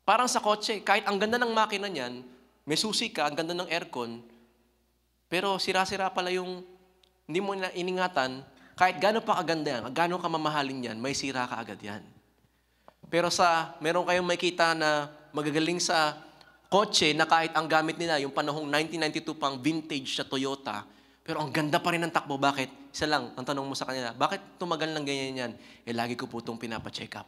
Parang sa kotse, kahit ang ganda ng makina niyan, may susi ka, ang ganda ng aircon, pero sira-sira pala yung hindi mo iningatan, kahit gaano pa kaganda yan, gaano ka mamahalin yan, may sira ka agad yan. Pero meron kayong makita na magagaling sa kotse na kahit ang gamit nila, yung panahong 1992 pang vintage sa Toyota, pero ang ganda pa rin ng takbo. Bakit? Isa lang, ang tanong mo sa kanila, bakit tumagal ng ganyan yan? Lagi ko po itong pinapa-check up.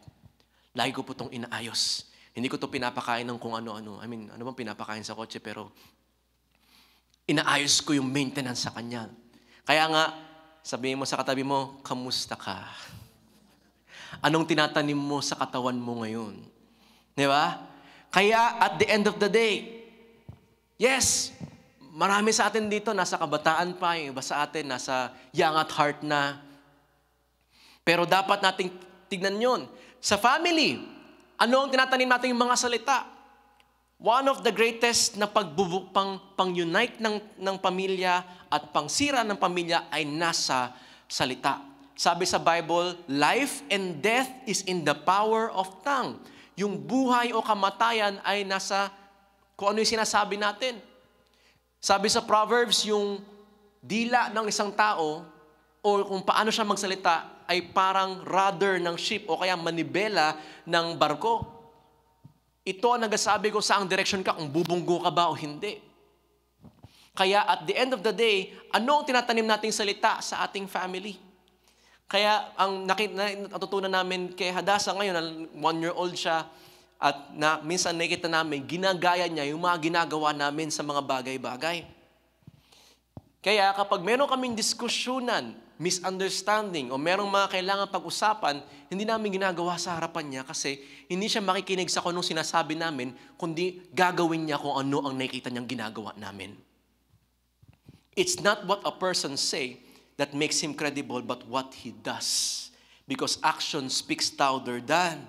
Lagi ko po itong inaayos. Hindi ko ito pinapakain ng kung ano-ano. Ano bang pinapakain sa kotse, pero inaayos ko yung maintenance sa kanya. Kaya nga, sabihin mo sa katabi mo, kamusta ka? Anong tinatanim mo sa katawan mo ngayon? Di ba? Kaya at the end of the day, yes, marami sa atin dito, nasa kabataan pa, yung iba sa atin, nasa young at heart na. Pero dapat nating tignan yun. Sa family, ano ang tinatanim natin yung mga salita? One of the greatest na pang-unite ng pamilya at pangsira ng pamilya ay nasa salita. Sabi sa Bible, life and death is in the power of tongue. Yung buhay o kamatayan ay nasa kung ano yung sinasabi natin. Sabi sa Proverbs, yung dila ng isang tao o kung paano siya magsalita ay parang rudder ng ship o kaya manibela ng barko. Ito ang nagsasabi ko saang direction ka, kung bubunggo ka ba o hindi. Kaya at the end of the day, ano ang tinatanim nating salita sa ating family? Kaya ang natutunan namin kay Hadassah ngayon, 1-year-old siya, at minsan nakikita namin, ginagaya niya yung mga ginagawa namin sa mga bagay-bagay. Kaya kapag meron kaming diskusyonan, misunderstanding, o merong mga kailangan pag-usapan, hindi namin ginagawa sa harapan niya kasi hindi siya makikinig sa kung anong sinasabi namin, kundi gagawin niya kung ano ang nakikita niyang ginagawa namin. It's not what a person say that makes him credible, but what he does. Because action speaks louder than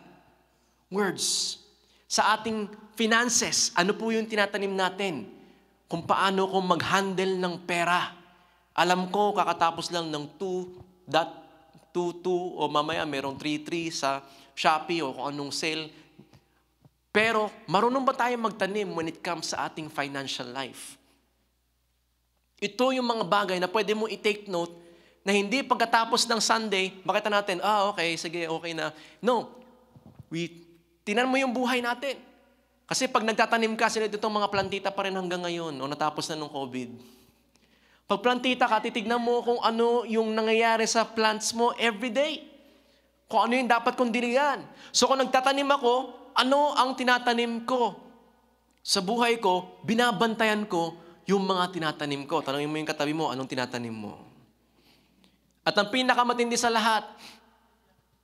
words. Sa ating finances, ano po yung tinatanim natin? Kung paano ko mag-handle ng pera. Alam ko, kakatapos lang ng 2.22 o mamaya merong 3.3 sa Shopee o kung anong sale. Pero marunong ba tayo magtanim when it comes sa ating financial life? Ito yung mga bagay na pwede mo i-take note na hindi pagkatapos ng Sunday, makita natin, okay, sige, okay na. No, tinan mo yung buhay natin. Kasi pag nagtatanim ka, sila itong mga plantita pa rin hanggang ngayon o natapos na nung COVID. Pag plantita ka, titignan mo kung ano yung nangyayari sa plants mo every day. Kung ano yung dapat kong diligan. So kung nagtatanim ako, ano ang tinatanim ko? Sa buhay ko, binabantayan ko yung mga tinatanim ko. Tanungin mo yung katabi mo, anong tinatanim mo? At ang pinakamatindi sa lahat,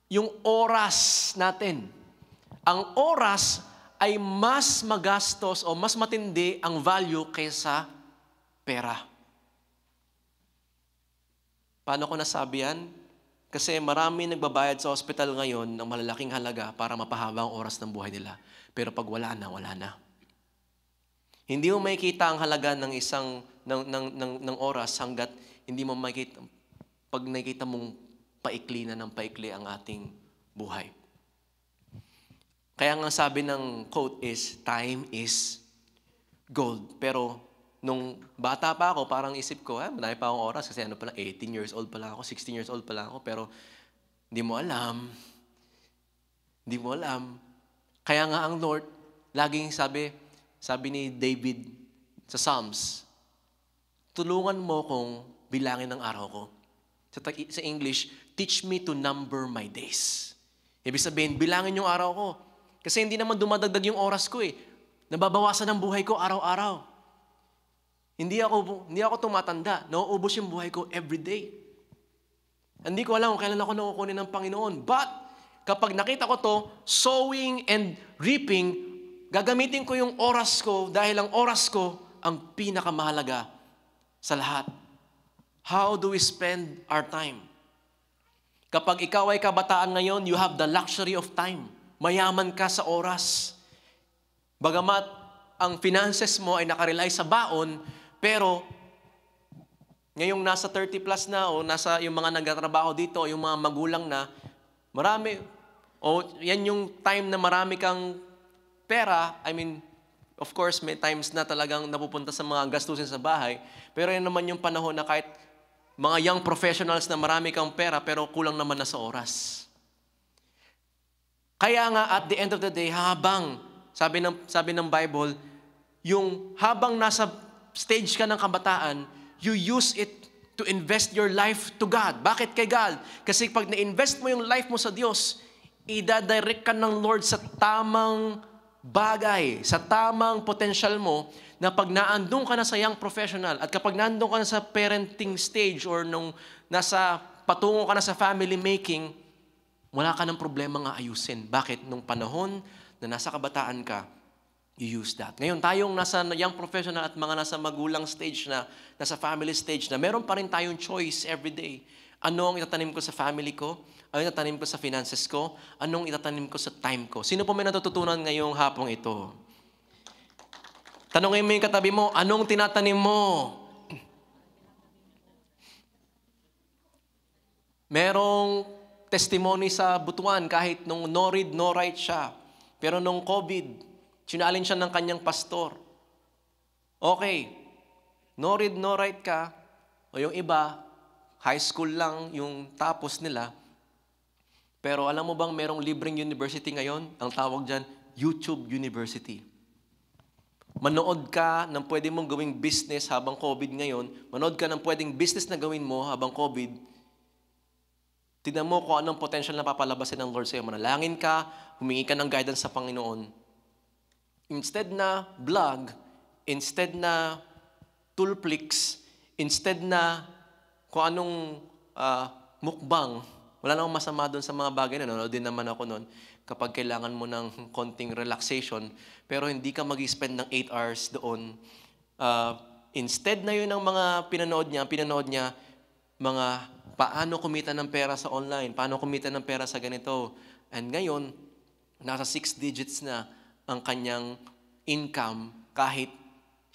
yung oras natin. Ang oras ay mas magastos o mas matindi ang value kaysa pera. Paano ko nasabi yan? Kasi marami nagbabayad sa hospital ngayon ng malalaking halaga para mapahaba ang oras ng buhay nila. Pero pag wala na, wala na. Hindi mo makikita ang halaga ng ng oras hanggat hindi mo makikita, pag nakikita mong paikli na ng paikli ang ating buhay. Kaya nga sabi ng quote is, time is gold. Pero nung bata pa ako, parang isip ko, madami pa akong oras kasi 18 years old pa lang ako, 16 years old pa lang ako, pero hindi mo alam. Hindi mo alam. Kaya nga ang Lord, laging sabi ni David sa Psalms, tulungan mo kong bilangin ang araw ko. Sa English, teach me to number my days. Ibig sabihin, bilangin yung araw ko. Kasi hindi naman dumadagdag yung oras ko eh. Nababawasan ang buhay ko araw-araw. Hindi ako tumatanda. Nauubos yung buhay ko every day. Hindi ko alam kung kailan ako nakukunin ng Panginoon. But, kapag nakita ko to, sowing and reaping, gagamitin ko yung oras ko dahil ang oras ko ang pinakamahalaga sa lahat. How do we spend our time? Kapag ikaw ay kabataan ngayon, you have the luxury of time. Mayaman ka sa oras. Bagamat ang finances mo ay nakarely sa baon, pero ngayong nasa 30 plus na o nasa yung mga nagtatrabaho dito o yung mga magulang na, marami, yan yung time na marami kang pera. I mean, of course, may times na talagang napupunta sa mga gastusin sa bahay, pero yan naman yung panahon na kahit mga young professionals na marami kang pera pero kulang naman na sa oras. Kaya nga at the end of the day, habang, sabi ng Bible, yung habang nasa stage ka ng kabataan, you use it to invest your life to God. Bakit kay God? Kasi pag na-invest mo yung life mo sa Diyos, i-direct ka ng Lord sa tamang bagay, sa tamang potential mo, na pag naandun ka na sa young professional at kapag naandun ka na sa parenting stage or nung nasa patungo ka na sa family making, wala ka ng problema nga ayusin. Bakit? Nung panahon na nasa kabataan ka, you use that. Ngayon, tayong nasa young professional at mga nasa magulang stage na, nasa family stage na, meron pa rin tayong choice every day. Ano ang itatanim ko sa family ko? Ano ang itatanim ko sa finances ko? Anong itatanim ko sa time ko? Sino po may natututunan ngayong hapong ito? Tanungin mo yung katabi mo, anong tinatanim mo? Merong testimony sa Butuan kahit nung no read, no write siya. Pero nung COVID, sinalin siya ng kanyang pastor. Okay, no read, no write ka, o yung iba, high school lang yung tapos nila. Pero alam mo bang merong libreng university ngayon? Ang tawag dyan, YouTube University. Manood ka ng pwede mong gawing business habang COVID ngayon. Manood ka ng pwedeng business na gawin mo habang COVID. Tignan mo kung anong potential na papalabasin ng Lord sa'yo. Manalangin ka, humingi ka ng guidance sa Panginoon. Instead na vlog, instead na toolflix, instead na kung anong mukbang, wala namang masama doon sa mga bagay na nanonood din naman ako noon kapag kailangan mo ng konting relaxation, pero hindi ka mag-spend ng 8 hours doon. Instead na yun ang mga pinanood niya mga paano kumita ng pera sa online, paano kumita ng pera sa ganito. And ngayon, nasa 6 digits na ang kanyang income kahit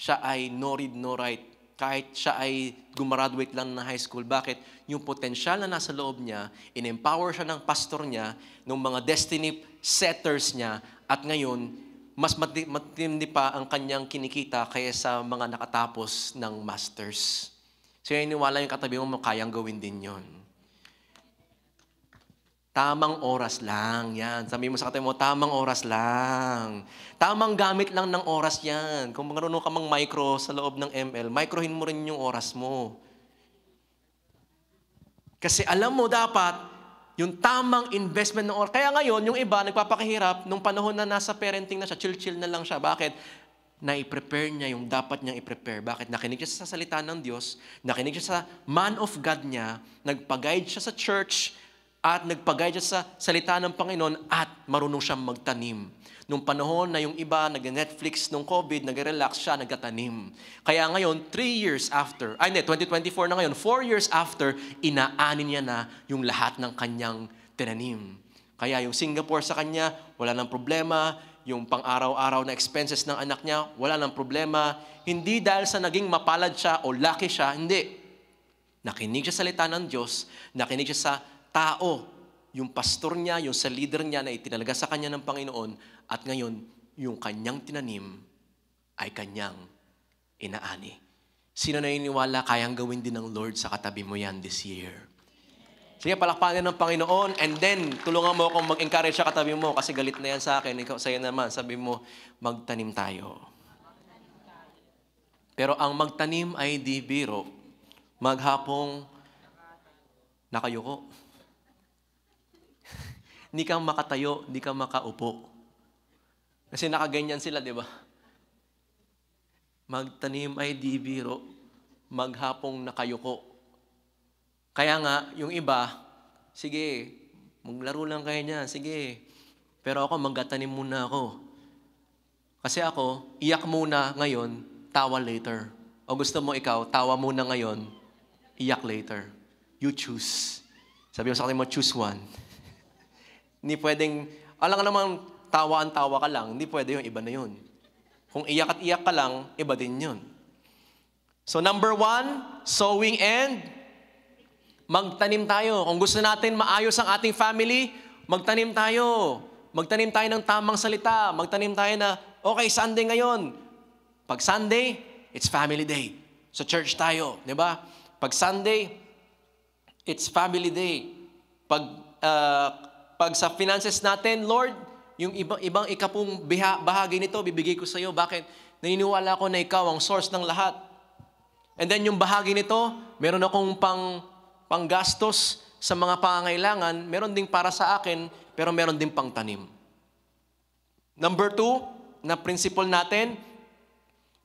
siya ay no read, no write, kahit siya ay gumraduate lang na high school. Bakit? Yung potensyal na nasa loob niya, in-empower siya ng pastor niya, ng mga destiny setters niya, at ngayon, mas matindi pa ang kanyang kinikita kaysa mga nakatapos ng masters. So, iniwala yung katabi mo, kayang gawin din yon. Tamang oras lang. Yan. Sabi mo sa katabi mo, tamang oras lang. Tamang gamit lang ng oras yan. Kung marunong ka mang micro sa loob ng ML, microhin mo rin yung oras mo. Kasi alam mo dapat, yung tamang investment ng oras. Kaya ngayon, yung iba, nagpapakahirap, nung panahon na nasa parenting na siya, chill-chill na lang siya. Bakit? na i-prepare niya yung dapat niyang i-prepare. Bakit? Nakinig siya sa salita ng Diyos, nakinig siya sa man of God niya, nagpag-guide siya sa church, at nagpag-guide siya sa salita ng Panginoon, at marunong siyang magtanim. Nung panahon na yung iba, nag-Netflix nung COVID, nag-relax siya, nagtanim. Kaya ngayon, 3 years after, 2024 na ngayon, 4 years after, inaanin niya na yung lahat ng kanyang tinanim. Kaya yung Singapore sa kanya, wala nang problema. Yung pang-araw-araw na expenses ng anak niya, wala nang problema. Hindi dahil sa naging mapalad siya o lucky siya, hindi. Nakinig siya sa salita ng Diyos, nakinig siya sa tao, yung pastor niya, yung sa leader niya na itinalaga sa kanya ng Panginoon, at ngayon, yung kanyang tinanim ay kanyang inaani. Sino naniniwala kayang gawin din ng Lord sa katabi mo yan this year? Sige, palakpakan ng Panginoon, and then, tulungan mo akong mag-encourage sa katabi mo kasi galit na yan sa akin. Ikaw, sa'yo naman, sabi mo, magtanim tayo. Pero ang magtanim ay di biro, maghapong nakayuko. Hindi ka makatayo, hindi ka makaupo. Kasi nakaganyan sila, di ba? Magtanim ay di biro, maghapong nakayuko. Kaya nga, yung iba, sige, maglaro lang kayo niyan, sige. Pero ako, magtatanim muna ako. Kasi ako, iyak muna ngayon, tawa later. O gusto mo ikaw, tawa muna ngayon, iyak later. You choose. Sabi mo sa akin mo, choose one. Hindi pwedeng, alam ka naman, tawa ka lang, hindi pwede yun, iba na yun. Kung iyak at iyak ka lang, iba din yun. So number 1, sowing and magtanim tayo. Kung gusto natin maayos ang ating family, magtanim tayo. Magtanim tayo ng tamang salita. Magtanim tayo na, okay, Sunday ngayon. Pag Sunday, it's family day. Sa church tayo, di ba? Pag Sunday, it's family day. Pag sa finances natin, Lord, yung ibang ikapong bahagi nito, bibigay ko sa iyo. Bakit? Naniniwala ko na ikaw ang source ng lahat. And then yung bahagi nito, meron akong panggastos sa mga pangangailangan, meron ding para sa akin, pero meron ding pangtanim. Number 2, na principle natin,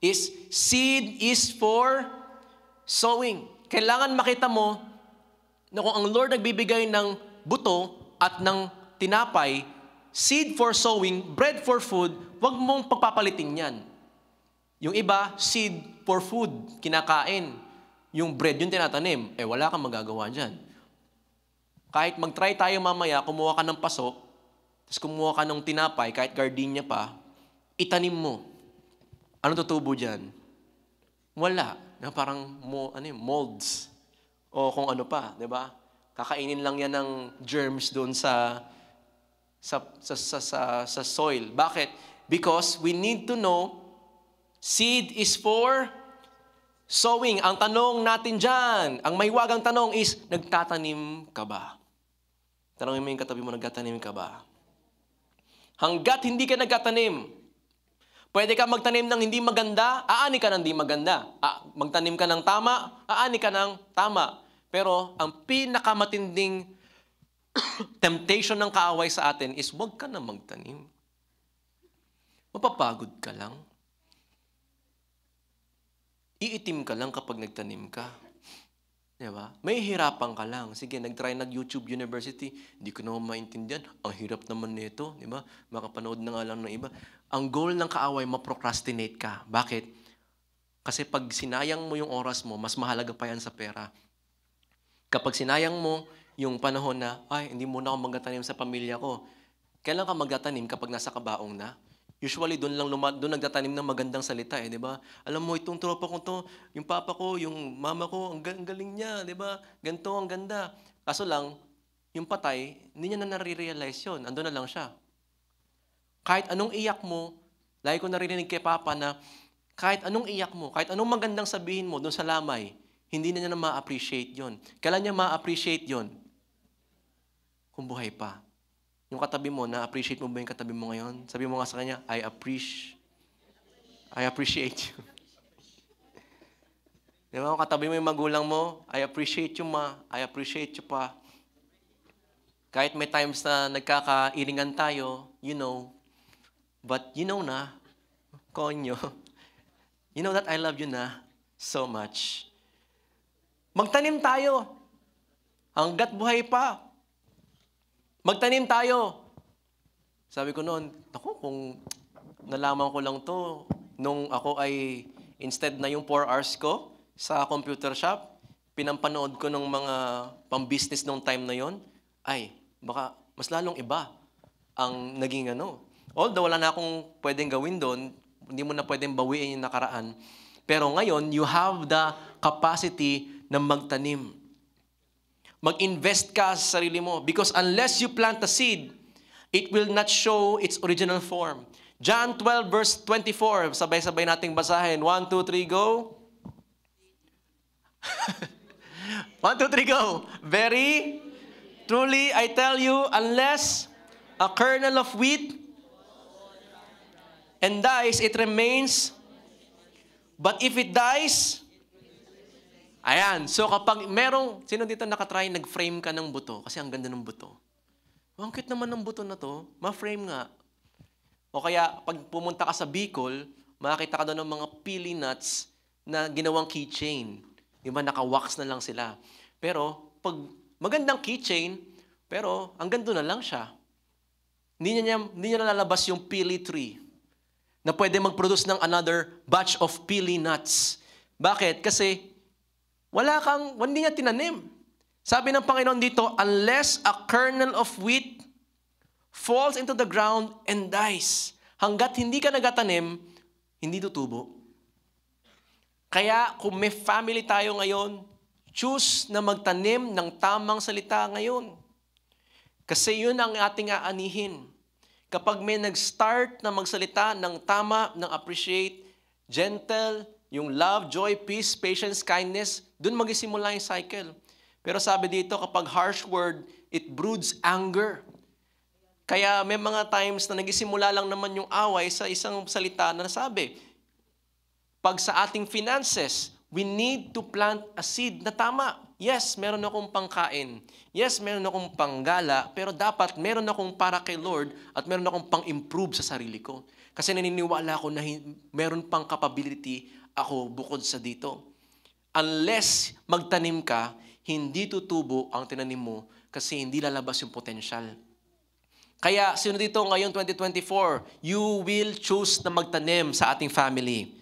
is seed is for sowing. Kailangan makita mo na kung ang Lord nagbibigay ng buto at ng tinapay, seed for sowing, bread for food, huwag mong pagpapalitin yan. Yung iba, seed for food, kinakain. Yung bread, yung tinatanim, wala kang magagawa dyan. Kahit mag-try tayo mamaya, kumuha ka ng paso, tapos kumuha ka ng tinapay, kahit gardenia pa, itanim mo. Anong tutubo dyan? Wala. Parang molds. O kung ano pa, di ba? Kakainin lang yan ng germs doon sa soil. Bakit? Because we need to know, seed is for sowing. Ang tanong natin dyan, ang mahiwagang tanong is, nagtatanim ka ba? Tanongin mo yung katabi mo, nagtatanim ka ba? Hanggat hindi ka nagtatanim, pwede ka magtanim ng hindi maganda, aani ka ng hindi maganda. Magtanim ka ng tama, aani ka ng tama. Pero ang pinakamatinding temptation ng kaaway sa atin is, huwag ka na magtanim. Mapapagod ka lang. Iitim ka lang kapag nagtanim ka. Diba? May hirapan ka lang. Sige, nag-YouTube University. Hindi ko naman maintindihan. Ang hirap naman nito. Diba? Makapanood na nga lang ng iba. Ang goal ng kaaway, ma-procrastinate ka. Bakit? Kasi pag sinayang mo yung oras mo, mas mahalaga pa yan sa pera. Kapag sinayang mo yung panahon na, hindi muna ako magtatanim sa pamilya ko. Kailan ka magtatanim kapag nasa kabaong na? Usually, doon nagtatanim ng magandang salita, di ba? Alam mo, itong tropa ko to, yung papa ko, yung mama ko, ang galing niya, di ba? Ganito, ang ganda. Kaso lang, yung patay, hindi niya na nare-realize yun. Ando na lang siya. Kahit anong iyak mo, lagi ko naririnig kay papa na, kahit anong iyak mo, kahit anong magandang sabihin mo doon sa lamay, hindi na niya ma-appreciate yun. Kailan niya ma-appreciate yun? Kung buhay pa. Yung katabi mo, na-appreciate mo ba yung katabi mo ngayon? Sabi mo nga sa kanya, I appreciate you. Di ba? Kung katabi mo yung magulang mo, I appreciate you ma, I appreciate you pa. Kahit may times na nagkakairingan tayo, you know, but you know na, Konyo. You know that I love you na so much. Magtanim tayo. Hanggat buhay pa. Magtanim tayo. Sabi ko noon, ako kung nalaman ko lang to, nung ako ay, instead na yung 4 hours ko sa computer shop, pinampanood ko ng mga pang-business nung time na yon, ay, baka mas lalong iba ang naging ano. Although wala na akong pwedeng gawin doon, hindi mo na pwedeng bawiin yung nakaraan. Pero ngayon, you have the capacity na magtanim. Mag-invest ka sa sarili mo. Because unless you plant a seed, it will not show its original form. John 12 verse 24. Sabay-sabay nating basahin. 1, 2, 3, go. 1, 2, 3, go. Very truly, I tell you, unless a kernel of wheat and dies, it remains. But if it dies, ayan. So kapag merong, sino dito nakatry, nag-frame ka ng buto? Kasi ang ganda ng buto. Ang cute naman ng buto na to. Ma-frame nga. O kaya, pag pumunta ka sa Bicol, makakita ka doon ng mga pili nuts na ginawang keychain. Di ba, naka-wax na lang sila. Pero, pag magandang keychain, pero hanggang doon na lang siya. Hindi niya nalalabas yung pili tree na pwede mag-produce ng another batch of pili nuts. Bakit? Kasi, hindi niya tinanim. Sabi ng Panginoon dito, unless a kernel of wheat falls into the ground and dies. Hanggat hindi ka nagatanim, hindi tutubo. Kaya kung may family tayo ngayon, choose na magtanim ng tamang salita ngayon. Kasi yun ang ating aanihin. Kapag may nag-start na magsalita ng tama, ng appreciate, gentle, yung love, joy, peace, patience, kindness, dun magsisimula yung cycle. Pero sabi dito, kapag harsh word, it broods anger. Kaya may mga times na nagsisimula lang naman yung away sa isang salita na nasabi. Pag sa ating finances, we need to plant a seed na tama. Yes, meron akong pangkain. Yes, meron akong panggala. Pero dapat meron akong para kay Lord at meron akong pang-improve sa sarili ko. Kasi naniniwala ako na meron pang capability ako bukod sa dito. Unless magtanim ka, hindi tutubo ang tinanim mo kasi hindi lalabas yung potensyal. Kaya, sino dito ngayon 2024, you will choose na magtanim sa ating family.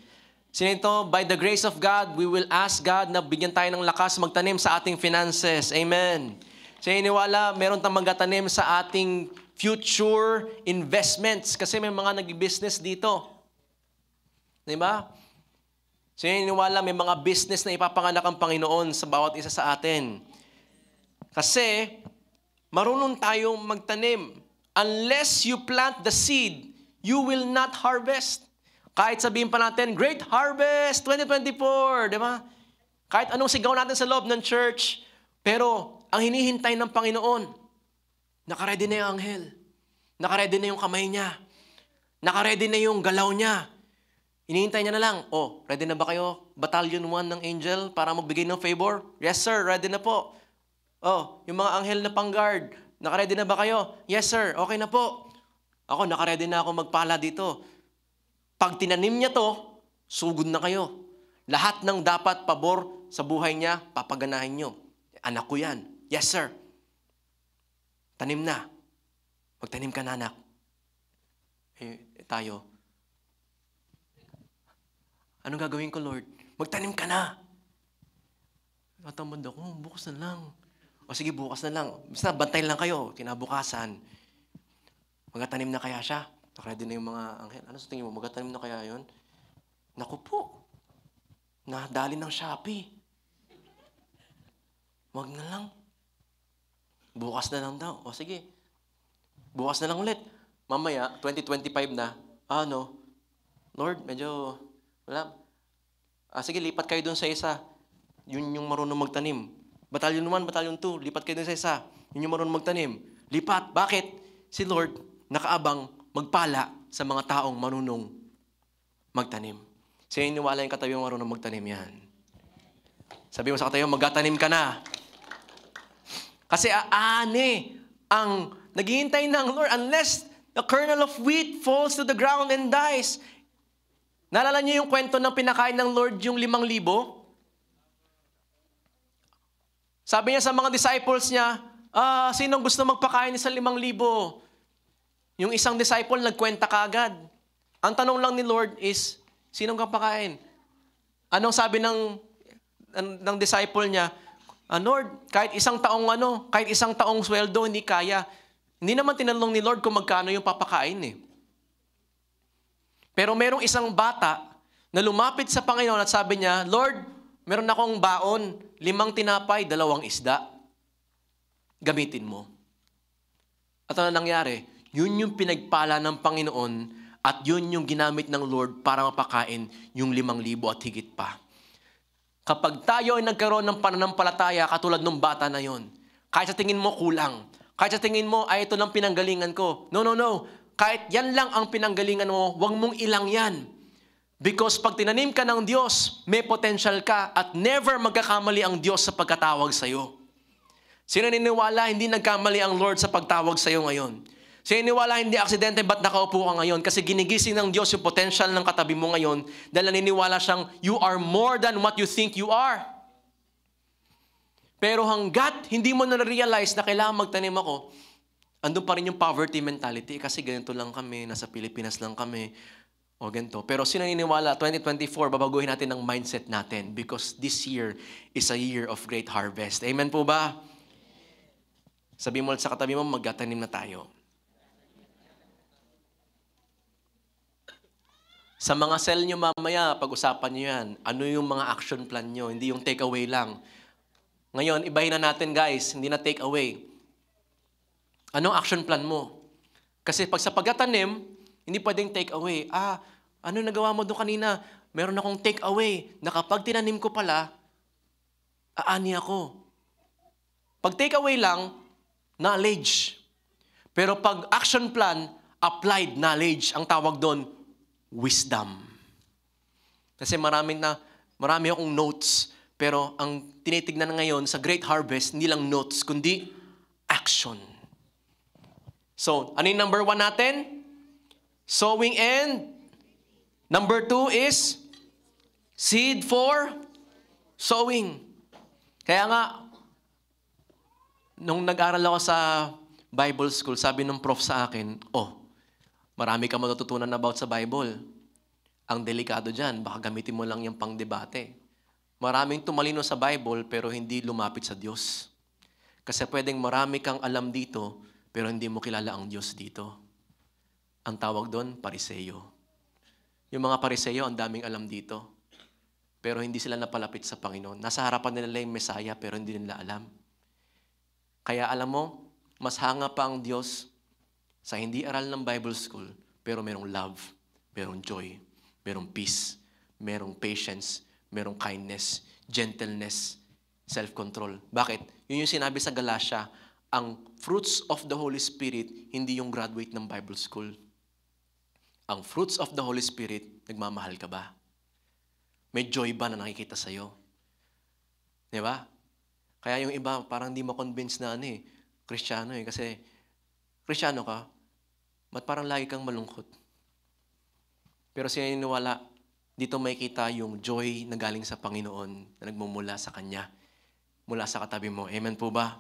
Sino dito, by the grace of God, we will ask God na bigyan tayo ng lakas magtanim sa ating finances. Amen. Sino iniwala, meron tayong magtanim sa ating future investments kasi may mga nag-business dito. Diba? So iniwala, may mga business na ipapanganak ang Panginoon sa bawat isa sa atin. Kasi, marunong tayong magtanim. Unless you plant the seed, you will not harvest. Kahit sabihin pa natin, Great Harvest 2024, di ba? Kahit anong sigaw natin sa loob ng church, pero ang hinihintay ng Panginoon, nakaredy na yung anghel. Nakaredy na yung kamay niya. Nakaredy na yung galaw niya. Hinihintay niya na lang, ready na ba kayo? Battalion 1 ng angel para magbigay ng favor? Yes sir, ready na po. Yung mga anghel na pang-guard, nakaredy na ba kayo? Yes sir, okay na po. Ako, nakaredy na ako magpala dito. Pag tinanim niya to, sugod na kayo. Lahat ng dapat pabor sa buhay niya, papaganahin niyo. Anak ko yan. Yes sir. Tanim na. Magtanim ka na anak. Tayo. Anong gagawin ko, Lord? Magtanim ka na. Natamad ako, bukas na lang. O sige, bukas na lang. Basta bantay lang kayo, kinabukasan. Magtanim na kaya siya? Nakaredy na yung mga anghel. Ano sa tingin mo? Magtanim na kaya yun? Naku po. Nadali ng Shopee. Wag na lang. Bukas na lang daw. O sige. Bukas na lang ulit. Mamaya, 2025 na. Lord, medyo wala. Sige, lipat kayo dun sa isa. Yun yung marunong magtanim. Batalyon 1, Batalyon 2, lipat kayo dun sa isa. Yun yung marunong magtanim. Lipat. Bakit? Si Lord, nakaabang magpala sa mga taong marunong magtanim. Siya iniwala yung katabi mo marunong magtanim yan. Sabi mo sa katabi mo, magtanim ka na. Kasi ang naghihintay ng Lord, unless the kernel of wheat falls to the ground and dies, Naalala niyo yung kwento ng pinakain ng Lord yung 5,000? Sabi niya sa mga disciples niya, sinong gusto magpakain sa 5,000? Yung isang disciple nagkwenta kaagad. Ang tanong lang ni Lord is, sinong kapakain? Anong sabi ng disciple niya? Lord, kahit isang taong sweldo, hindi kaya. Hindi naman tinanong ni Lord kung magkano yung papakain eh. Pero merong isang bata na lumapit sa Panginoon at sabi niya, Lord, meron akong baon, 5 tinapay, 2 isda. Gamitin mo. At ano nangyari? Yun yung pinagpala ng Panginoon at yun yung ginamit ng Lord para mapakain yung 5,000 at higit pa. Kapag tayo ay nagkaroon ng pananampalataya katulad ng bata na yon, kahit sa tingin mo kulang, kahit sa tingin mo, ito lang pinanggalingan ko. No. Kahit yan lang ang pinanggalingan mo, huwag mong ilang yan. Because pag tinanim ka ng Diyos, may potential ka at never magkakamali ang Diyos sa pagkatawag sa'yo. Sino niniwala hindi nagkamali ang Lord sa pagtawag sa'yo ngayon? Sino niniwala hindi aksidente ba't nakaupo ka ngayon? Kasi ginigising ng Diyos yung potential ng katabi mo ngayon dahil naniniwala siyang you are more than what you think you are. Pero hanggat hindi mo na-realize na kailangan magtanim ako, andun pa rin yung poverty mentality kasi ganito lang kami, nasa Pilipinas lang kami, o ganito. Pero sino naniniwala, 2024, babaguhin natin ang mindset natin because this year is a year of great harvest. Amen po ba? Sabi mo sa katabi mo, magtatanim na tayo. Sa mga cell nyo mamaya, pag-usapan nyo yan, ano yung mga action plan nyo, hindi yung take away lang. Ngayon, ibahin na natin guys, hindi na take away. Anong action plan mo? Kasi pag sa pagtatanim, hindi pwedeng take away. Ano nagawa mo doon kanina? Meron akong take away na kapag tinanim ko pala, aani ako. Pag take away lang, knowledge. Pero pag action plan, applied knowledge. Ang tawag doon, wisdom. Kasi marami akong notes. Pero ang tinitignan ngayon sa Great Harvest, hindi lang notes, kundi action. So, ano yung number 1 natin? Sowing and number 2 is seed for sowing. Kaya nga, nung nag-aral ako sa Bible school, sabi ng prof sa akin, marami ka matututunan about sa Bible. Ang delikado dyan, baka gamitin mo lang yung pang-debate. Maraming tumalino sa Bible pero hindi lumapit sa Diyos. Kasi pwedeng marami kang alam dito, pero hindi mo kilala ang Diyos dito. Ang tawag doon, pariseyo. Yung mga pariseyo, ang daming alam dito. Pero hindi sila napalapit sa Panginoon. Nasa harapan nila yung Messiah, pero hindi nila alam. Kaya alam mo, mas hanga pa ang Diyos sa hindi aral ng Bible school, pero merong love, merong joy, merong peace, merong patience, merong kindness, gentleness, self-control. Bakit? Yun yung sinabi sa Galatia, ang fruits of the Holy Spirit, hindi yung graduate ng Bible school. Ang fruits of the Holy Spirit, nagmamahal ka ba? May joy ba na nakikita sa'yo? Di ba? Kaya yung iba, parang di ma-convince na Kristiyano Kasi, Kristiyano ka, ba't parang lagi kang malungkot? Pero siya niniwala, dito makikita yung joy na galing sa Panginoon na nagmumula sa Kanya. Mula sa katabi mo. Amen po ba?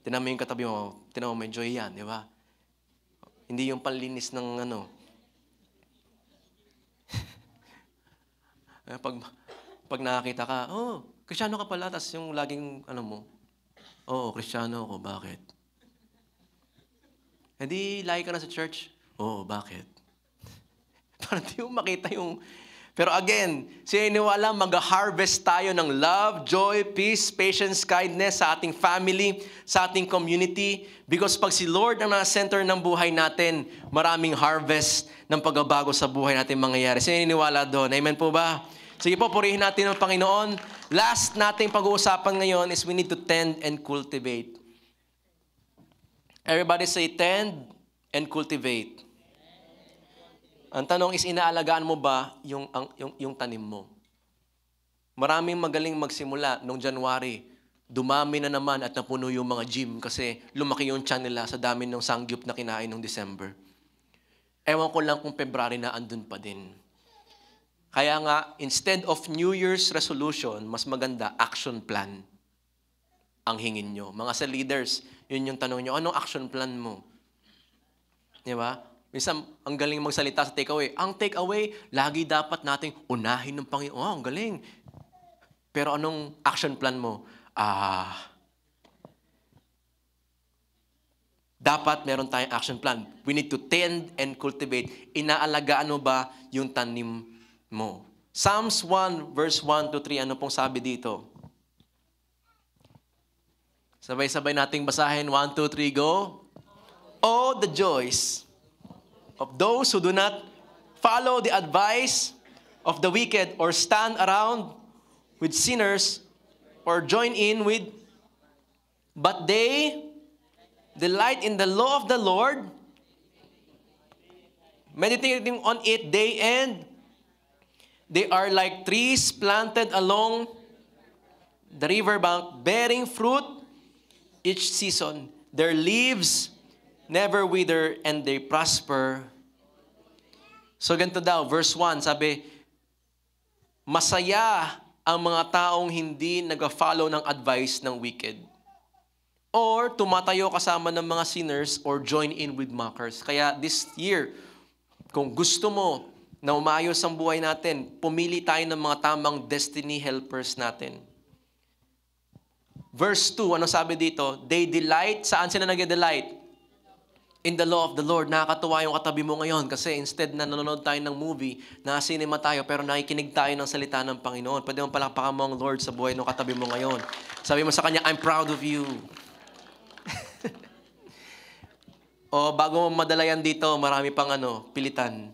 Tinan mo yung katabi mo, tinan mo may joy yan, di ba? Hindi yung panlinis ng pag nakakita ka, Kristiyano ka pala, tas yung laging, Kristiyano ako, bakit? Hindi, lagi ka na sa church. Bakit? Parang di mo makita yung... Pero again, sininiwala, mag-harvest tayo ng love, joy, peace, patience, kindness sa ating family, sa ating community. Because pag si Lord ang nasa center ng buhay natin, maraming harvest ng pagbabago sa buhay natin mangyayari. Sininiwala doon. Amen po ba? Sige po, purihin natin ang Panginoon. Last nating pag-uusapan ngayon is we need to tend and cultivate. Everybody say tend and cultivate. Ang tanong is, inaalagaan mo ba yung tanim mo? Maraming magaling magsimula noong January. Dumami na naman at napuno yung mga gym kasi lumaki yung tiyan nila sa dami ng sangyup na kinain noong December. Ewan ko lang kung February na andun pa din. Kaya nga, instead of New Year's resolution, mas maganda, action plan ang hingin nyo. Mga cell leaders, yun yung tanong nyo, anong action plan mo? Di ba? Minsan, ang galing magsalita sa takeaway. Ang takeaway, lagi dapat nating unahin ng Panginoon. Oh, ang galing. Pero anong action plan mo? Dapat meron tayong action plan. We need to tend and cultivate. Inaalagaan mo ba yung tanim mo? Psalms 1 verse 1 to 3, ano pong sabi dito? Sabay-sabay nating basahin. 1, 2, 3, go. Oh, the joys of those who do not follow the advice of the wicked or stand around with sinners or join in with, but they delight in the law of the Lord, meditating on it day and they are like trees planted along the riverbank, bearing fruit each season. Their leaves never wither and they prosper. So ganito daw, verse 1, sabi, masaya ang mga taong hindi nag-follow ng advice ng wicked. Or tumatayo kasama ng mga sinners or join in with mockers. Kaya this year, kung gusto mo na umayos ang buhay natin, pumili tayo ng mga tamang destiny helpers natin. Verse 2, ano sabi dito? They delight. Saan sila nag-delight? In the law of the Lord. Nakakatuwa yung katabi mo ngayon kasi instead na nanonood tayo ng movie, naka-cinema tayo, pero nakikinig tayo ng salita ng Panginoon. Pwede mo palakpakan mo ang Lord sa buhay ng katabi mo ngayon. Sabi mo sa kanya, I'm proud of you. O bago mo madala yan dito, marami pang pilitan.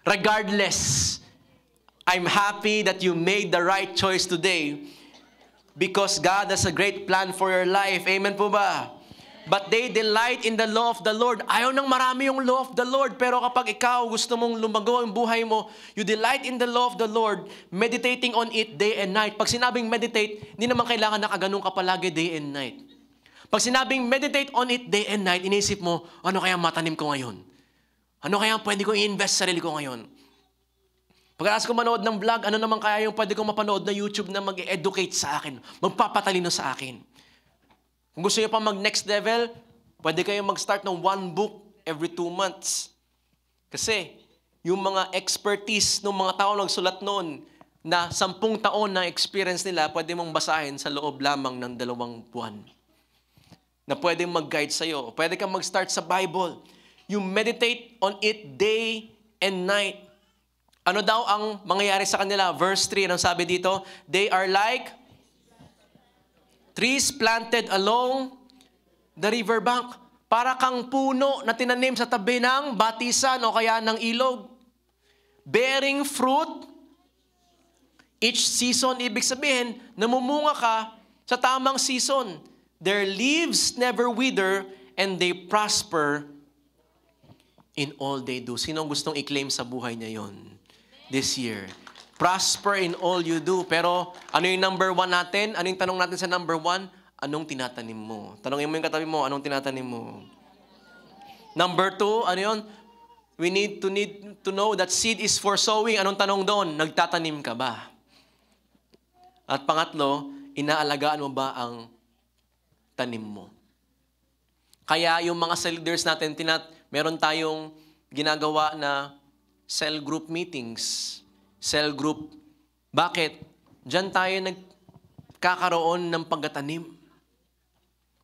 Regardless, I'm happy that you made the right choice today because God has a great plan for your life. Amen po ba? But they delight in the law of the Lord. Ayaw nang marami yung law of the Lord. Pero kapag ikaw gusto mong lumago ang buhay mo, you delight in the law of the Lord, meditating on it day and night. Pag sinabing meditate, hindi naman kailangan nakaganong ka palagi day and night. Pag sinabing meditate on it day and night, inisip mo, ano kaya matanim ko ngayon? Ano kaya pwede kong i-invest sa sarili ko ngayon? Pagkatapos ko manood ng vlog, ano naman kaya yung pwede kong mapanood na YouTube na mag-educate sa akin, magpapatalino sa akin? Kung gusto niyo pa mag-next level, pwede kayong mag-start ng 1 book every 2 months. Kasi, yung mga expertise ng mga tao nagsulat noon na 10 taon na experience nila, pwede mong basahin sa loob lamang ng 2 buwan. Na pwede mag-guide sa'yo. Pwede kang mag-start sa Bible. You meditate on it day and night. Ano daw ang mangyayari sa kanila? Verse 3, anong sabi dito? They are like trees planted along the riverbank. Para kang puno na tinanim sa tabi ng batisan o kaya ng ilog. Bearing fruit each season. Ibig sabihin, namumunga ka sa tamang season. Their leaves never wither and they prosper in all they do. Sino gustong i-claim sa buhay niya yon this year? Prosper in all you do. Pero ano yung number 1 natin? Ano yung tanong natin sa number 1? Anong tinatanim mo? Tanongin mo yung katabi mo, anong tinatanim mo? Number 2, ano yun? We need to know that seed is for sowing. Anong tanong doon? Nagtatanim ka ba? At pangatlo, inaalagaan mo ba ang tanim mo? Kaya yung mga cell leaders natin, meron tayong ginagawa na cell group meetings. Cell group. Bakit? Diyan tayo nagkakaroon ng pagtatanim.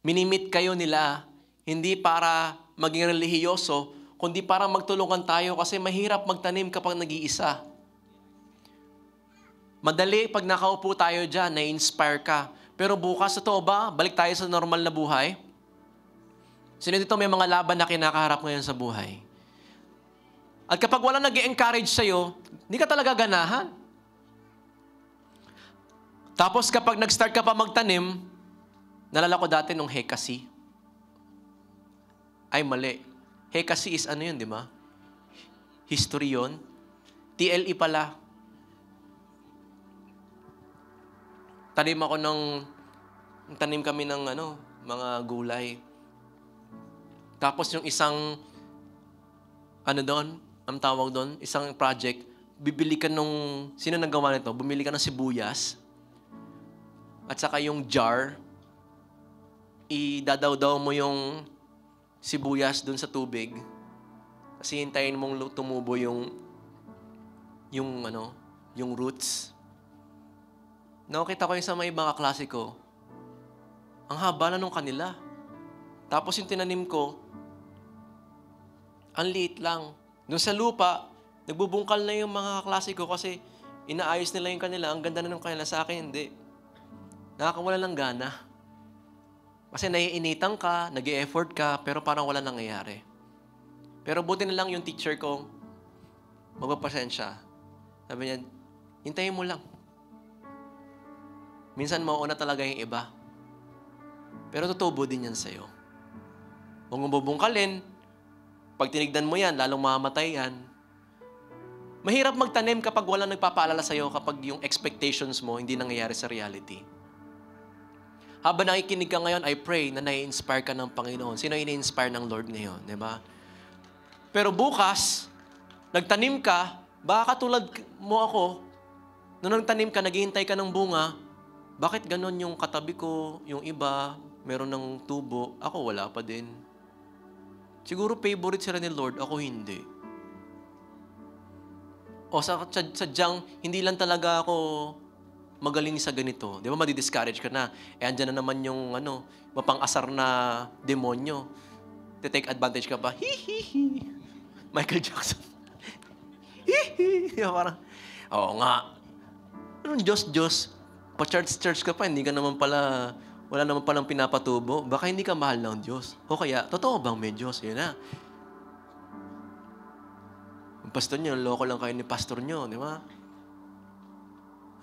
Minimit kayo nila, hindi para maging relihiyoso, kundi para magtulungan tayo kasi mahirap magtanim kapag nag-iisa. Madali pag nakaupo tayo dyan, na-inspire ka. Pero bukas, totoo ba? Balik tayo sa normal na buhay? Sino dito may mga laban na kinakaharap ngayon sa buhay? At kapag wala nag-encourage sa'yo, hindi ka talaga ganahan. Tapos kapag nag-start ka pa magtanim, nalala ko dati nung Hekasi. Ay, mali. Hekasi is ano yun, di ba? History yun. TLE pala. Tanim kami ng mga gulay. Tapos yung isang, ang tawag doon, isang project, bibili ka nung, sino nagawa nito? Bumili ka ng sibuyas, at saka yung jar, idadaw-daw mo yung sibuyas dun sa tubig, kasi hintayin mong tumubo yung roots. Nakita ko yung sa mga ibang kaklase ko, ang haba na nung kanila. Tapos yung tinanim ko, ang liit lang. Doon sa lupa, nagbubungkal na yung mga kaklase ko kasi inaayos nila yung kanila. Ang ganda na nung kanila, sa akin hindi. Nakakawala ng gana. Kasi naiinitan ka, nag-e-effort ka, pero parang wala nangyayari. Pero buti na lang yung teacher ko, magpapasensya. Sabi niya, hintayin mo lang. Minsan mauuna talaga yung iba. Pero tutubo din yan sa'yo. Huwag mong bubungkalin. Pag tinignan mo yan, lalong mamamatay yan. Mahirap magtanim kapag walang nagpapaalala sa'yo, kapag yung expectations mo hindi nangyayari sa reality. Habang nakikinig ka ngayon, I pray na nai-inspire ka ng Panginoon. Sino ini-inspire ng Lord ngayon? Diba? Pero bukas, nagtanim ka, baka katulad mo ako, nung nagtanim ka, naghihintay ka ng bunga, bakit ganon yung katabi ko, yung iba, meron ng tubo, ako wala pa din. Siguro favorite sila ni Lord, ako hindi. O sadyang, hindi lang talaga ako magaling sa ganito. Di ba, madi-discourage ka na. Andyan na naman yung, mapang-asar na demonyo. Take advantage ka pa. Hihihi. Michael Jackson. Hihihi. Parang, oo nga. Anong Diyos? Pa-church ka pa, hindi ka naman pala, wala naman palang pinapatubo. Baka hindi ka mahal ng Diyos. O kaya, totoo bang may Diyos? Yun na. Yung pastor nyo, loko lang kayo ni pastor nyo, di ba?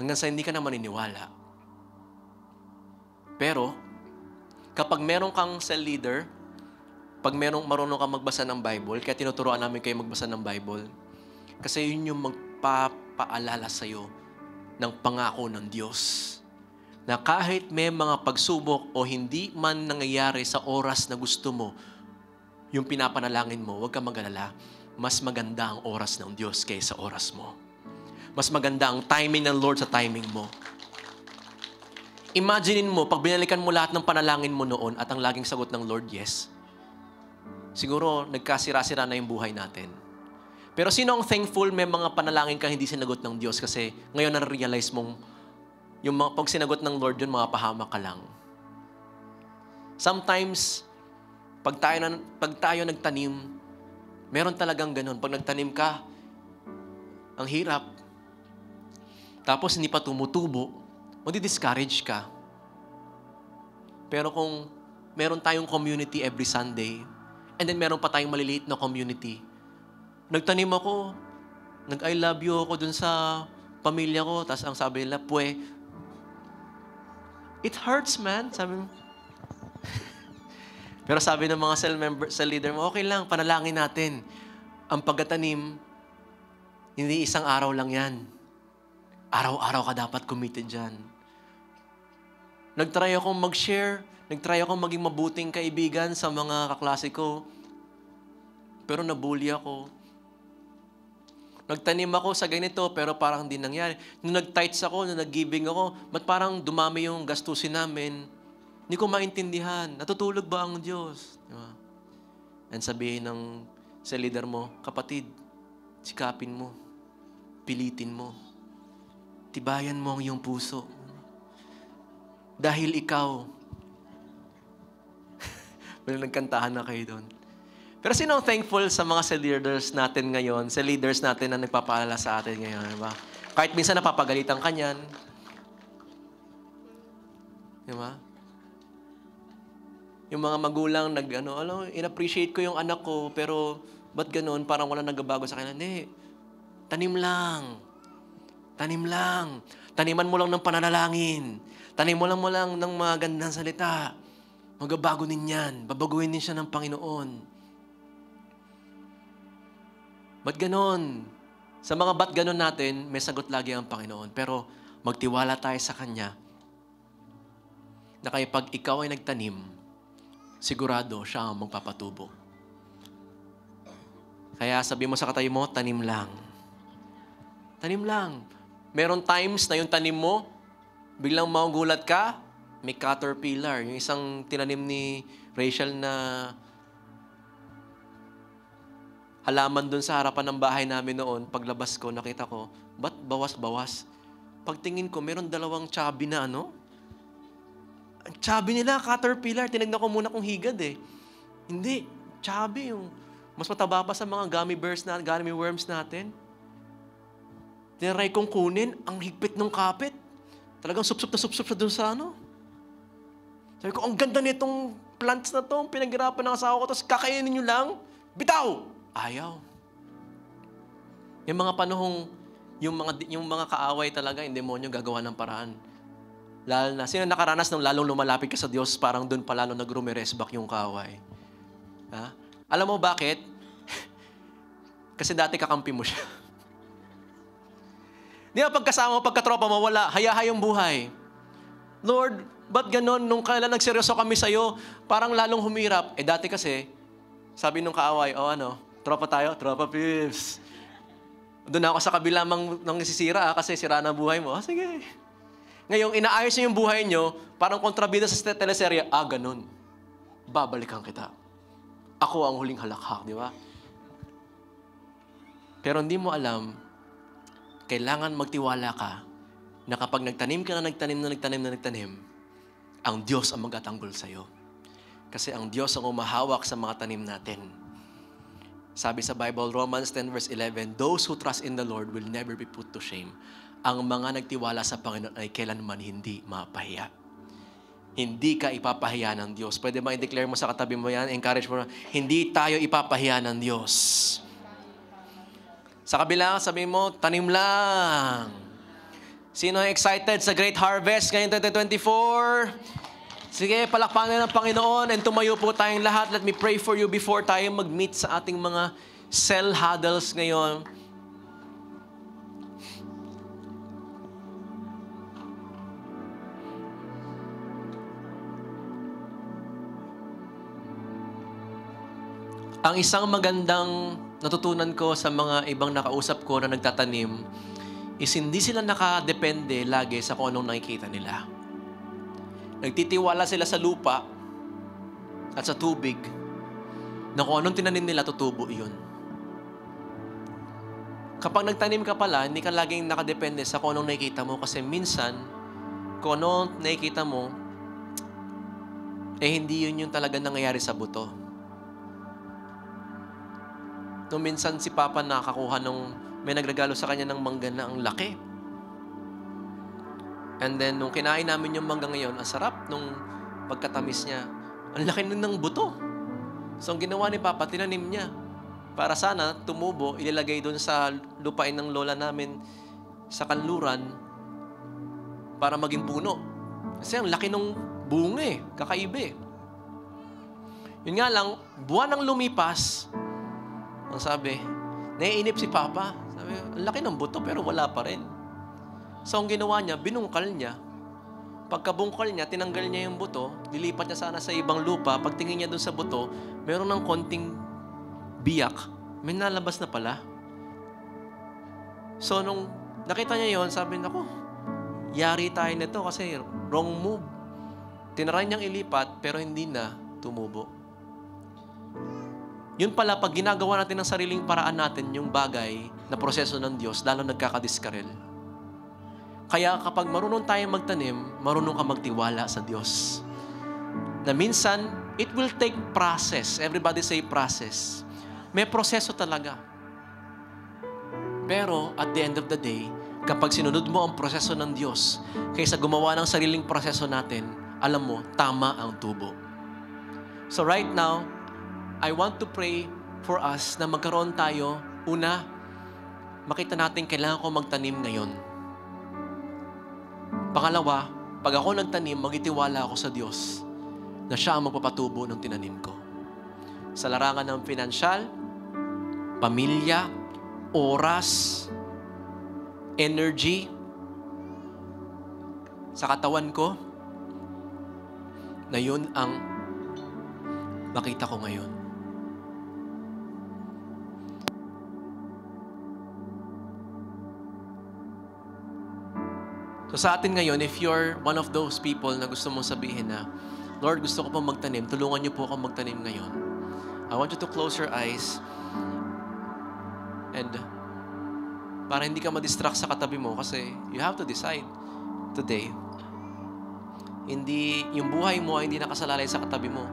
Hanggang sa hindi ka na maniniwala. Pero, kapag meron kang cell leader, pag marunong kang magbasa ng Bible, kaya tinuturoan namin kayo magbasa ng Bible, kasi yun yung magpapaalala sa'yo ng pangako ng Diyos. Na kahit may mga pagsubok o hindi man nangyayari sa oras na gusto mo, yung pinapanalangin mo, huwag kang mag-alala. Mas maganda ang oras ng Diyos kaysa oras mo. Mas maganda ang timing ng Lord sa timing mo. Imaginein mo, pag binalikan mo lahat ng panalangin mo noon at ang laging sagot ng Lord, yes, siguro nagkasira-sira na yung buhay natin. Pero sino ang thankful may mga panalangin ka hindi sinagot ng Diyos kasi ngayon na-realize mong yung pag sinagot ng Lord yun, mga pahamak ka lang. Sometimes, pag tayo nagtanim, meron talagang ganun. Pag nagtanim ka, ang hirap. Tapos hindi pa tumutubo, madi-discourage ka. Pero kung meron tayong community every Sunday, and then meron pa tayong maliliit na community, nagtanim ako, nag-I love you ako dun sa pamilya ko, tapos ang sabi nila, it hurts, man. Sabi mo. Pero sabi ng mga cell leader mo, okay lang, panalangin natin. Ang pagkatanim, hindi isang araw lang yan. Araw-araw ka dapat committed dyan. Nagtry akong mag-share, nagtry akong maging mabuting kaibigan sa mga kaklase ko, pero nabully ako. Nagtanim ako sa ganito, pero parang hindi nangyari. Nung nag-tithes ako, nung nag-giving ako, ba't parang dumami yung gastusin namin? Hindi ko maintindihan. Natutulog ba ang Diyos? Diba? And sabihin ng sa leader mo, kapatid, sikapin mo, pilitin mo, tibayan mo ang iyong puso. Dahil ikaw, nagkantahan na kayo doon. Pero sino ang thankful sa mga cell leaders natin ngayon, sa leaders natin na nagpapaalala sa atin ngayon, diba? Kahit minsan napapagalitan ka niyan. Diba? Yung mga magulang in-appreciate ko yung anak ko, pero ba't ganun? Parang wala nagbabago sa kanya. Hindi. Tanim lang. Tanim lang. Taniman mo lang ng pananalangin. Tanim mo lang ng mga gandang salita. Magbabago din yan. Babaguhin din siya ng Panginoon. Ba't ganon? Sa mga ba't ganon natin, may sagot lagi ang Panginoon. Pero magtiwala tayo sa Kanya na kaya pag ikaw ay nagtanim, sigurado siya ang magpapatubo. Kaya sabi mo sa katabi mo, tanim lang. Tanim lang. Meron times na yung tanim mo, biglang magugulat ka, may caterpillar. Yung isang tinanim ni Rachel na halaman dun sa harapan ng bahay namin noon, paglabas ko, nakita ko, ba't bawas-bawas? Pagtingin ko, meron dalawang chubby na ano? Ang chubby nila, caterpillar. Tinignan ko muna kung higad eh. Hindi, chubby yung mas mataba pa sa mga gummy worms natin. Tinaray kong kunin, ang higpit ng kapit. Talagang sup-sup na dun sa ano. Sabi ko, ang ganda nitong plants na to, pinaghirapan ng asawa ko, tapos kakainin nyo lang, bitaw! Ayaw. Yung mga panahong, yung mga kaaway talaga, yung demonyo gagawa ng paraan. Lalo na, sino nakaranas ng lalong lumalapit ka sa Diyos, parang dun pa lalo nag-rumiresback yung kaaway. Ha? Alam mo bakit? Kasi dati kakampi mo siya. Di ba pagkasama mo, pagkatropa mo, wala, hayahayong buhay. Lord, ba't ganon? Nung kailan nagseryoso kami sa'yo, parang lalong humirap. Dati kasi, sabi nung kaaway, tropa tayo? Tropa pips. Doon ako sa kabila nang nasisira kasi sira na buhay mo. Sige. Ngayong inaayos niyo yung buhay niyo, parang kontrabida sa teleserye, ganon. Babalikan kita. Ako ang huling halakhak, di ba? Pero hindi mo alam, kailangan magtiwala ka na kapag nagtanim ka na nagtanim, ang Diyos ang magtatanggol sa'yo. Kasi ang Diyos ang umahawak sa mga tanim natin. Sabi sa Bible, Romans 10 verse 11, those who trust in the Lord will never be put to shame. Ang mga nagtiwala sa Panginoon ay kailanman hindi mapahiya. Hindi ka ipapahiya ng Diyos. Pwede ba i-declare mo sa katabi mo yan? Encourage mo na, hindi tayo ipapahiya ng Diyos. Sa kabila, sabi mo, tanim lang. Sino excited sa great harvest ngayong 2024? Sige, palakpakan ng Panginoon and tumayo po tayong lahat. Let me pray for you before tayo mag-meet sa ating mga cell huddles ngayon. Ang isang magandang natutunan ko sa mga ibang nakausap ko na nagtatanim is hindi sila nakadepende lagi sa kung anong nakikita nila. Nagtitiwala sila sa lupa at sa tubig na kung anong tinanim nila, tutubo iyon. Kapag nagtanim ka pala, hindi ka laging nakadepende sa kung anong nakikita mo kasi minsan, kung anong nakikita mo, hindi yun yung talaga nangyayari sa buto. Nung minsan si Papa nakakuha may nagregalo sa kanya ng mangga na ang laki. And then, nung kinain namin yung mangga ngayon, ang sarap nung pagkatamis niya. Ang laki ng buto. So, ang ginawa ni Papa, tinanim niya. Para sana, tumubo, ilalagay doon sa lupain ng lola namin sa kanluran para maging puno. Kasi ang laki ng bunga kakaiba Yun nga lang, buwan ng lumipas, ang sabi, naiinip si Papa. Sabi, ang laki ng buto pero wala pa rin. So, ang ginawa niya, binungkal niya. Pagkabungkal niya, tinanggal niya yung buto, dilipat niya sana sa ibang lupa. Pagtingin niya doon sa buto, meron ng konting biyak. May nalabas na pala. So, nung nakita niya yon, sabi, naku, yari tayo nito kasi wrong move. Tinaray niyang ilipat, pero hindi na tumubo. Yun pala, pag ginagawa natin ng sariling paraan natin yung bagay na proseso ng Diyos, lalo nagkakadiskarel. Kaya kapag marunong tayong magtanim, marunong ka magtiwala sa Diyos. Na minsan, it will take process. Everybody say process. May proseso talaga. Pero at the end of the day, kapag sinunod mo ang proseso ng Diyos, kaysa gumawa ng sariling proseso natin, alam mo, tama ang tubo. So right now, I want to pray for us na magkaroon tayo, una, makita natin kailangan ko magtanim ngayon. Pangalawa, pag ako nagtanim, magitiwala ako sa Diyos na siya ang magpapatubo ng tinanim ko. Sa larangan ng pinansyal, pamilya, oras, energy, sa katawan ko, na yun ang makita ko ngayon. So sa atin ngayon, if you're one of those people na gusto mong sabihin na, Lord, gusto ko pong magtanim, tulungan niyo po akong magtanim ngayon. I want you to close your eyes and para hindi ka ma-distract sa katabi mo kasi you have to decide today. Hindi, yung buhay mo ay hindi nakasalalay sa katabi mo.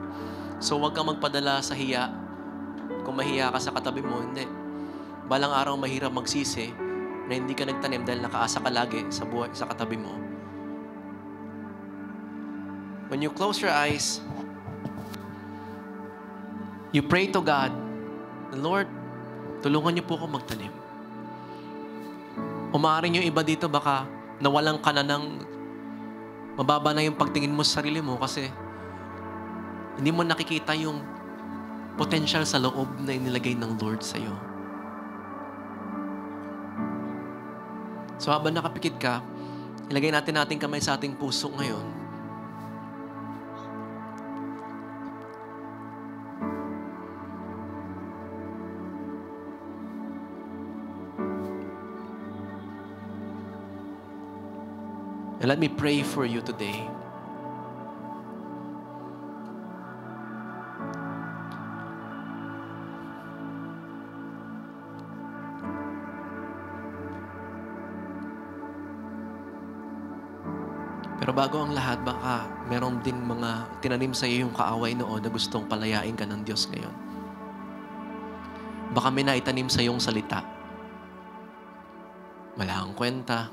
So huwag kang magpadala sa hiya. Kung mahiya ka sa katabi mo, hindi. Balang araw mahirap magsisi na hindi ka nagtanim dahil nakaasa ka lagi sa buhay, sa katabi mo. When you close your eyes, you pray to God, Lord, tulungan niyo po ako magtanim. Umaaring yung iba dito baka nawalan ka na ng mababa na yung pagtingin mo sa sarili mo kasi hindi mo nakikita yung potential sa loob na inilagay ng Lord sa iyo. So habang nakapikit ka, ilagay natin ating kamay sa ating puso ngayon. And let me pray for you today. Pero bago ang lahat, baka meron din mga tinanim sa iyo yung kaaway noon na gustong palayain ka ng Diyos ngayon. Baka may naitanim sa iyong salita. Wala kang kwenta.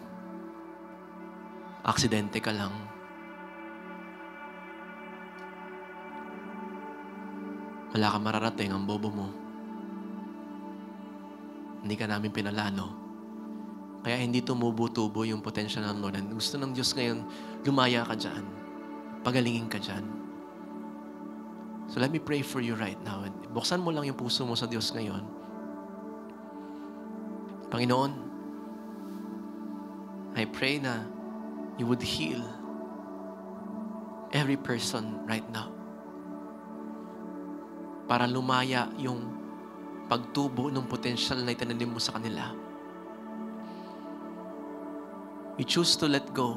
Aksidente ka lang. Wala ka mararating, ang bobo mo. Hindi ka namin pinalano. Kaya hindi tumubo-tubo yung potential ng Lord. And gusto ng Diyos ngayon, lumaya ka dyan. Pagalingin ka dyan. So let me pray for you right now. And buksan mo lang yung puso mo sa Diyos ngayon. Panginoon, I pray na you would heal every person right now. Para lumaya yung pagtubo ng potential na itananim mo sa kanila. We choose to let go.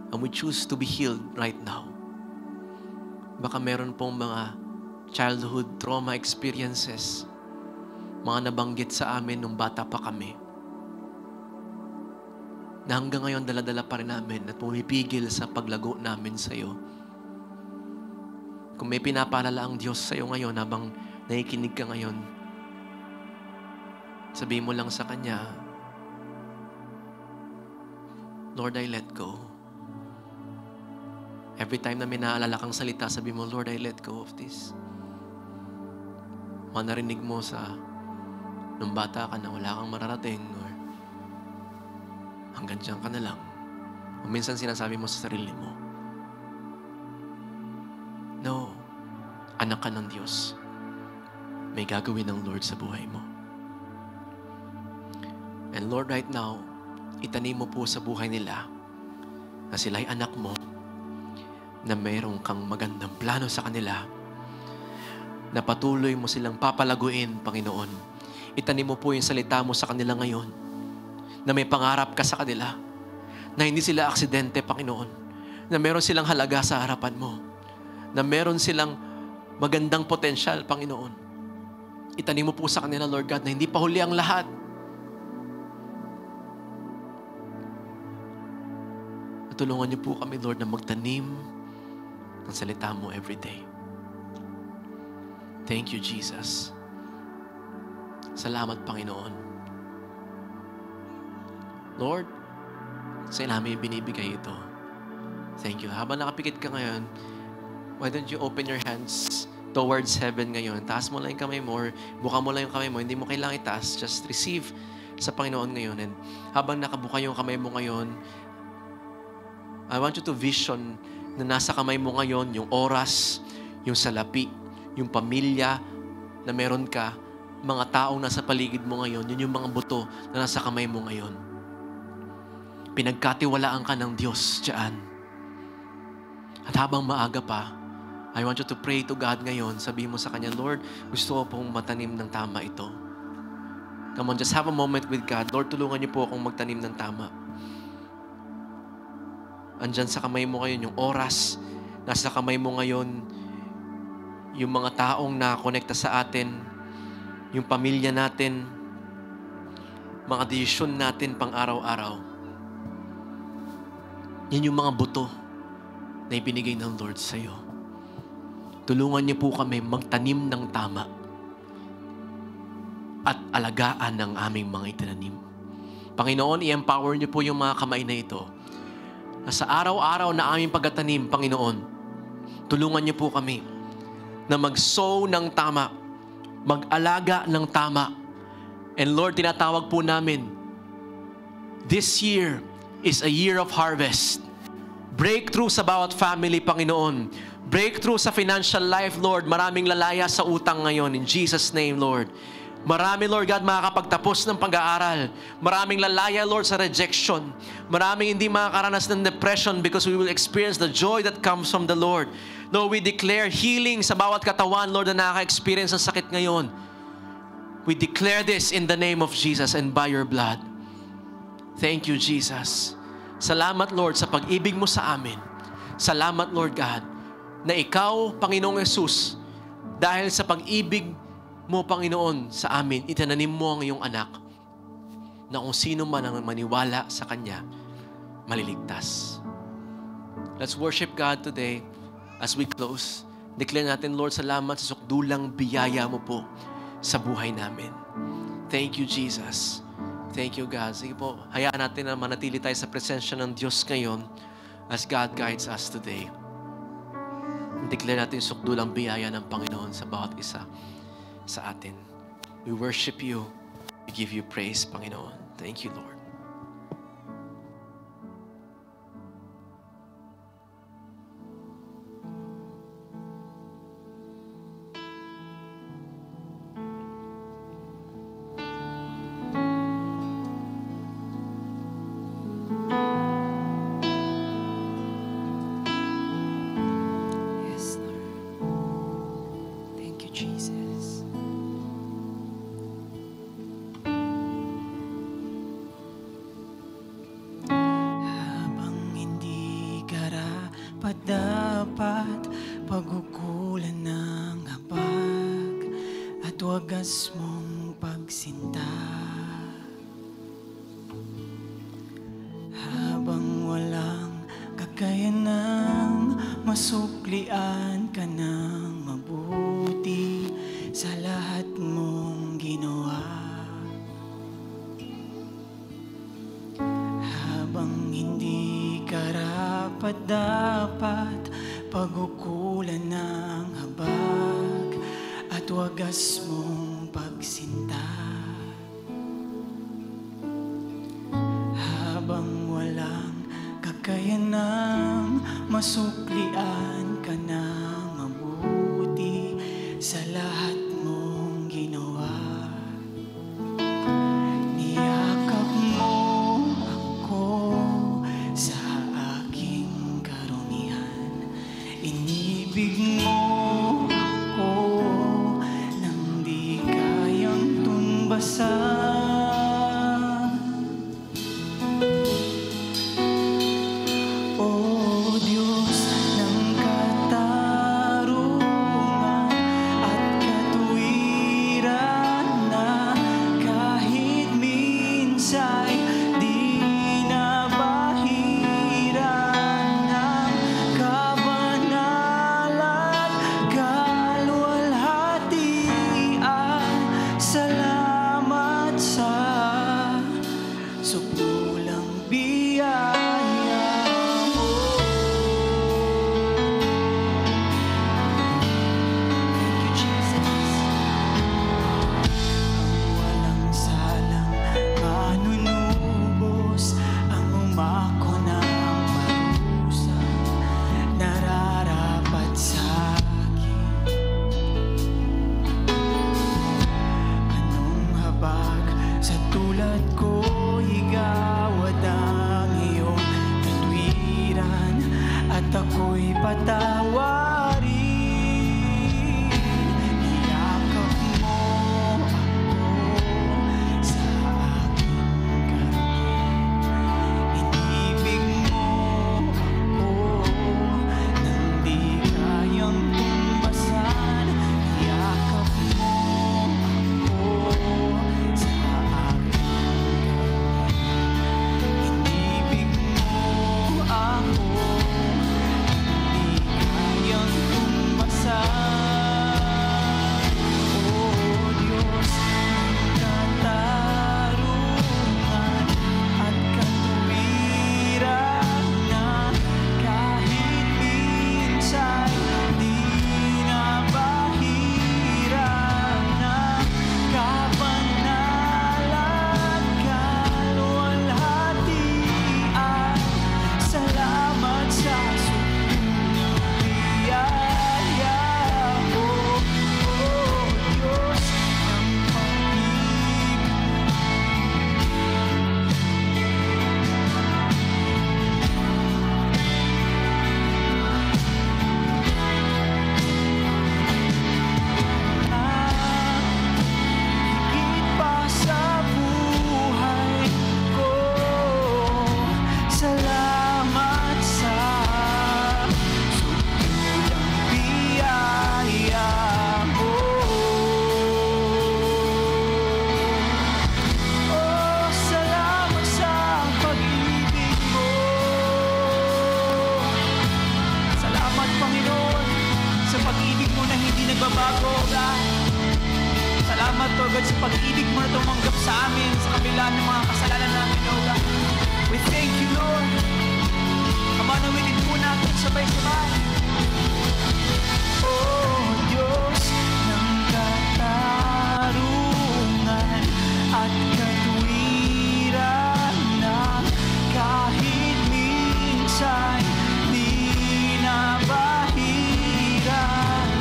And we choose to be healed right now. Baka meron pong mga childhood trauma experiences, mga nabanggit sa amin nung bata pa kami, na hanggang ngayon dala-dala pa rin namin at pumipigil sa paglago namin sa iyo. Kung may pinapaalala ang Diyos sa iyo ngayon habang nakikinig ka ngayon, sabihin mo lang sa Kanya, Lord, I let go. Every time na may naalala kang salita, sabihin mo, Lord, I let go of this. Mga narinig mo sa nung bata ka na wala kang mararating or hanggang dyan ka na lang. O minsan sinasabi mo sa sarili mo, no, anak ka ng Diyos. May gagawin ng Lord sa buhay mo. And Lord, right now, itanim mo po sa buhay nila na sila'y anak mo, na mayroong kang magandang plano sa kanila, na patuloy mo silang papalaguin, Panginoon. Itanim mo po yung salita mo sa kanila ngayon, na may pangarap ka sa kanila, na hindi sila aksidente, Panginoon, na meron silang halaga sa harapan mo, na meron silang magandang potensyal, Panginoon. Itanim mo po sa kanila, Lord God, na hindi pa huli ang lahat. Tulungan niyo po kami, Lord, na magtanim ng salita mo every day. Thank you, Jesus. Salamat, Panginoon. Lord, sa namin binibigay ito. Thank you. Habang nakapikit ka ngayon, why don't you open your hands towards heaven ngayon? Taas mo lang yung kamay mo or buka mo lang yung kamay mo. Hindi mo kailangang itaas. Just receive sa Panginoon ngayon. And habang nakabuka yung kamay mo ngayon, I want you to vision na nasa kamay mo ngayon yung oras, yung salapi, yung pamilya na meron ka, mga taong nasa paligid mo ngayon, yun yung mga buto na nasa kamay mo ngayon. Pinagkatiwalaan ka ng Diyos dyan. At habang maaga pa, I want you to pray to God ngayon. Sabihin mo sa Kanya, Lord, gusto ko pong matanim ng tama ito. Come on, just have a moment with God. Lord, tulungan niyo po akong magtanim ng tama. andyan sa kamay mo ngayon yung oras, nasa kamay mo ngayon yung mga taong nakakonekta sa atin, yung pamilya natin, mga desisyon natin pang araw-araw. Yan yung mga buto na ibinigay ng Lord sa iyo. Tulungan niyo po kami magtanim ng tama at alagaan ng aming mga itinanim. Panginoon, i-empower niyo po yung mga kamay na ito. Na sa araw-araw na aming pagtatanim, Panginoon, tulungan niyo po kami na mag-sow ng tama, mag-alaga ng tama. And Lord, tinatawag po namin, this year is a year of harvest. Breakthrough sa bawat family, Panginoon. Breakthrough sa financial life, Lord. Maraming lalaya sa utang ngayon. In Jesus' name, Lord. Marami, Lord God, makakapagtapos ng pag-aaral. Maraming lalaya, Lord, sa rejection. Maraming hindi makakaranas ng depression because we will experience the joy that comes from the Lord. Lord, we declare healing sa bawat katawan, Lord, na nakaka-experience ng sakit ngayon. We declare this in the name of Jesus and by your blood. Thank you, Jesus. Salamat, Lord, sa pag-ibig mo sa amin. Salamat, Lord God, na ikaw, Panginoong Yesus, dahil sa pag-ibig mo, Panginoon, sa amin, itinanim mo ang iyong anak na kung sino man ang maniwala sa Kanya, maliligtas. Let's worship God today as we close. Declare natin, Lord, salamat sa sukdulang biyaya mo po sa buhay namin. Thank you, Jesus. Thank you, God. Sige po, hayaan natin na manatili tayo sa presensya ng Diyos ngayon as God guides us today. Declare natin yung sukdulang biyaya ng Panginoon sa bawat isa sa atin. We worship you. We give you praise, Panginoon. Thank you, Lord. Dapat pagkukulan ng habag at wagas mong pagsinta. Habang walang kakayanang masuklian ka ng mabuti sa lahat mong ginawa. Habang hindi karapat-dapat pagkukulan ng habag at wagas mong pagsinta. Habang walang kakayanang masuklian ka ng mabuti sa lahat mong ginawa. Niyakap mo ako sa aking karumihan. Inibig mo ako nang di kayang tumbasan. O Diyos ng katarungan at katuwiran na kahit minsa'y di nabahiran ng kabanal at kaluwalhatian. Salamat sa sukdulang biyaya mo. Thank you, Jesus. Ang walang salang manunubos, ang umako ng parusa, nararapat sa akin. Anong habag sa tulad ko, igawad ang iyong katwiran at ako'y patawarin. Niyakap mo ako sa aking karumihan. Inibig mo Lord God, sa pag-ibig mo na tumanggap sa amin sa kabila ng mga kasalanan namin, Lord God. We thank you, Lord. Kamanawitin po natin sabay-sabay. Oh, Diyos ng katarungan at katwiran na kahit minsan di nabahira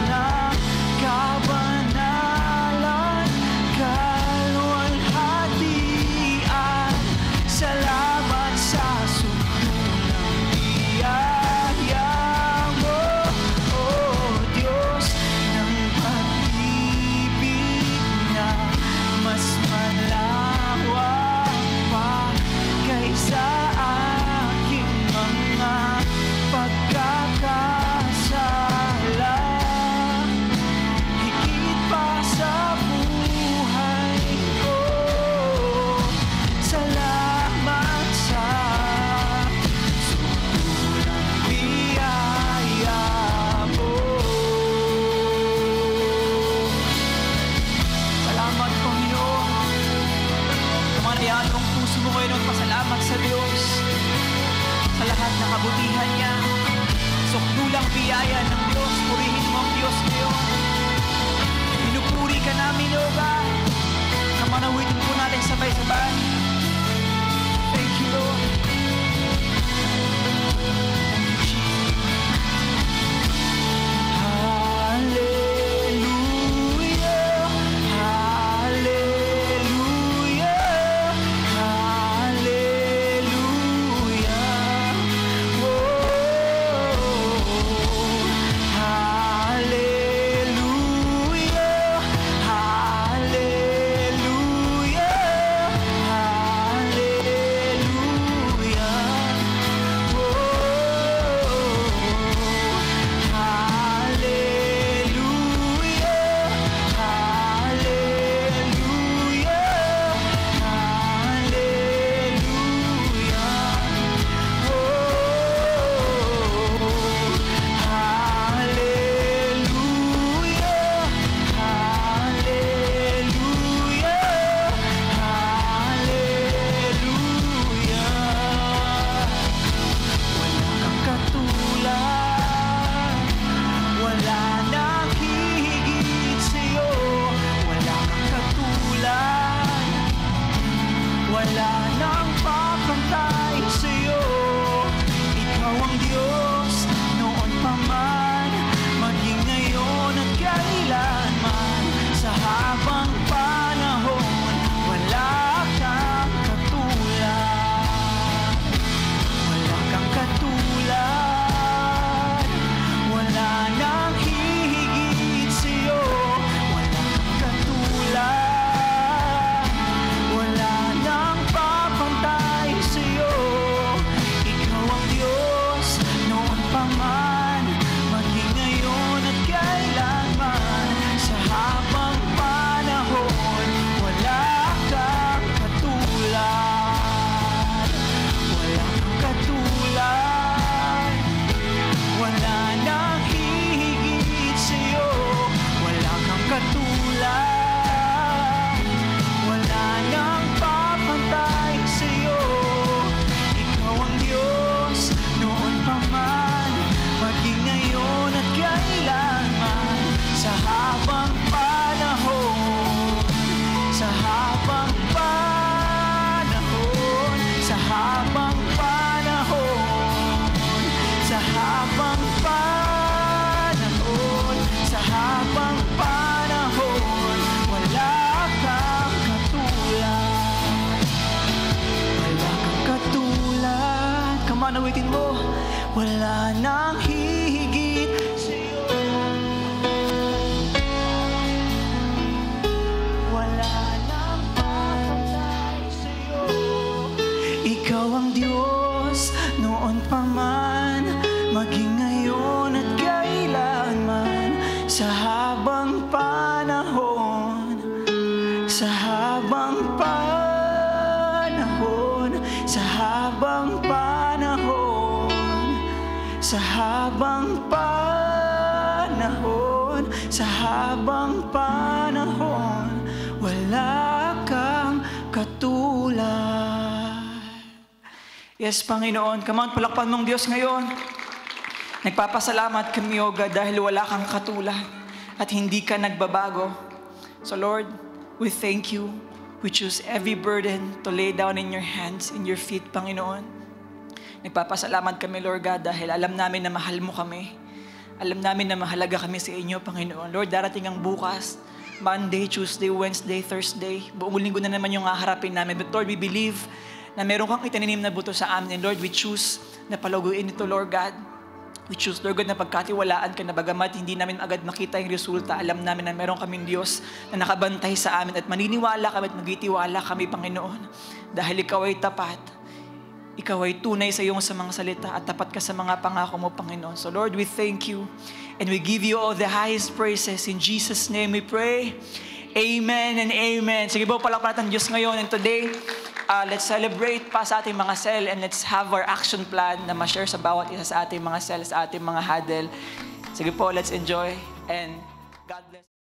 ng kabanalan, kalwalhatian. Salamat sa sumunang biyaya mo, oh Diyos ng pag-ibig na mas malawak pa kaysa aking mga pagkakasala. Higit pa sa buhay ko, salamat sa sumunang biyaya mo. Salamat, Panginoon. Kamalayan ang puso mo ngayon at pasalamat sa Diyos sa lahat ng kabutihan niya. Sukdulang biyaya ng Diyos, purihin mo ang Diyos ngayon. Pinupuri ka namin, O God. Kamanawitin po natin sabay-sabay. Thank you, Lord. Thank you, Jesus. Hallelujah, hallelujah, hallelujah. Hallelujah, Panawitin mo, wala nang hihigit sa'yo. Wala nang papantay sa'yo. Ikaw ang Diyos noon pa man, maging ngayon at kailanman. Sa habang panahon, sa habang panahon, sa habang panahon, sa habang panahon, sa habang panahon, wala wala kang katulad. Yes, Panginoon. Come on, palakpan mong Diyos ngayon. Nagpapasalamat kami, O God, dahil wala kang katulad at hindi ka nagbabago. So Lord, we thank you. We choose every burden to lay down in your hands, in your feet, Panginoon. Nagpapasalamat kami, Lord God, dahil alam namin na mahal mo kami. Alam namin na mahalaga kami sa inyo, Panginoon. Lord, darating ang bukas, Monday, Tuesday, Wednesday, Thursday. Buong linggo na naman yung haharapin namin. But Lord, we believe na meron kang itaninim na buto sa amin. And Lord, we choose na palaguin ito, Lord God. We choose, Lord God, na pagkatiwalaan ka na bagamat hindi namin agad makita yung resulta. Alam namin na meron kaming Diyos na nakabantay sa amin at maniniwala kami at magtitiwala kami, Panginoon. Dahil ikaw ay tapat. Ikaw ay tunay sa iyong sa mga salita at tapat ka sa mga pangako mo, Panginoon. So Lord, we thank you and we give you all the highest praises. In Jesus' name we pray. Amen and amen. Sige po, palakpan natin Diyos ngayon. And today, let's celebrate pa sa ating mga cell and let's have our action plan na ma-share sa bawat isa sa ating mga cell, sa ating mga huddle. Sige po, let's enjoy and God bless.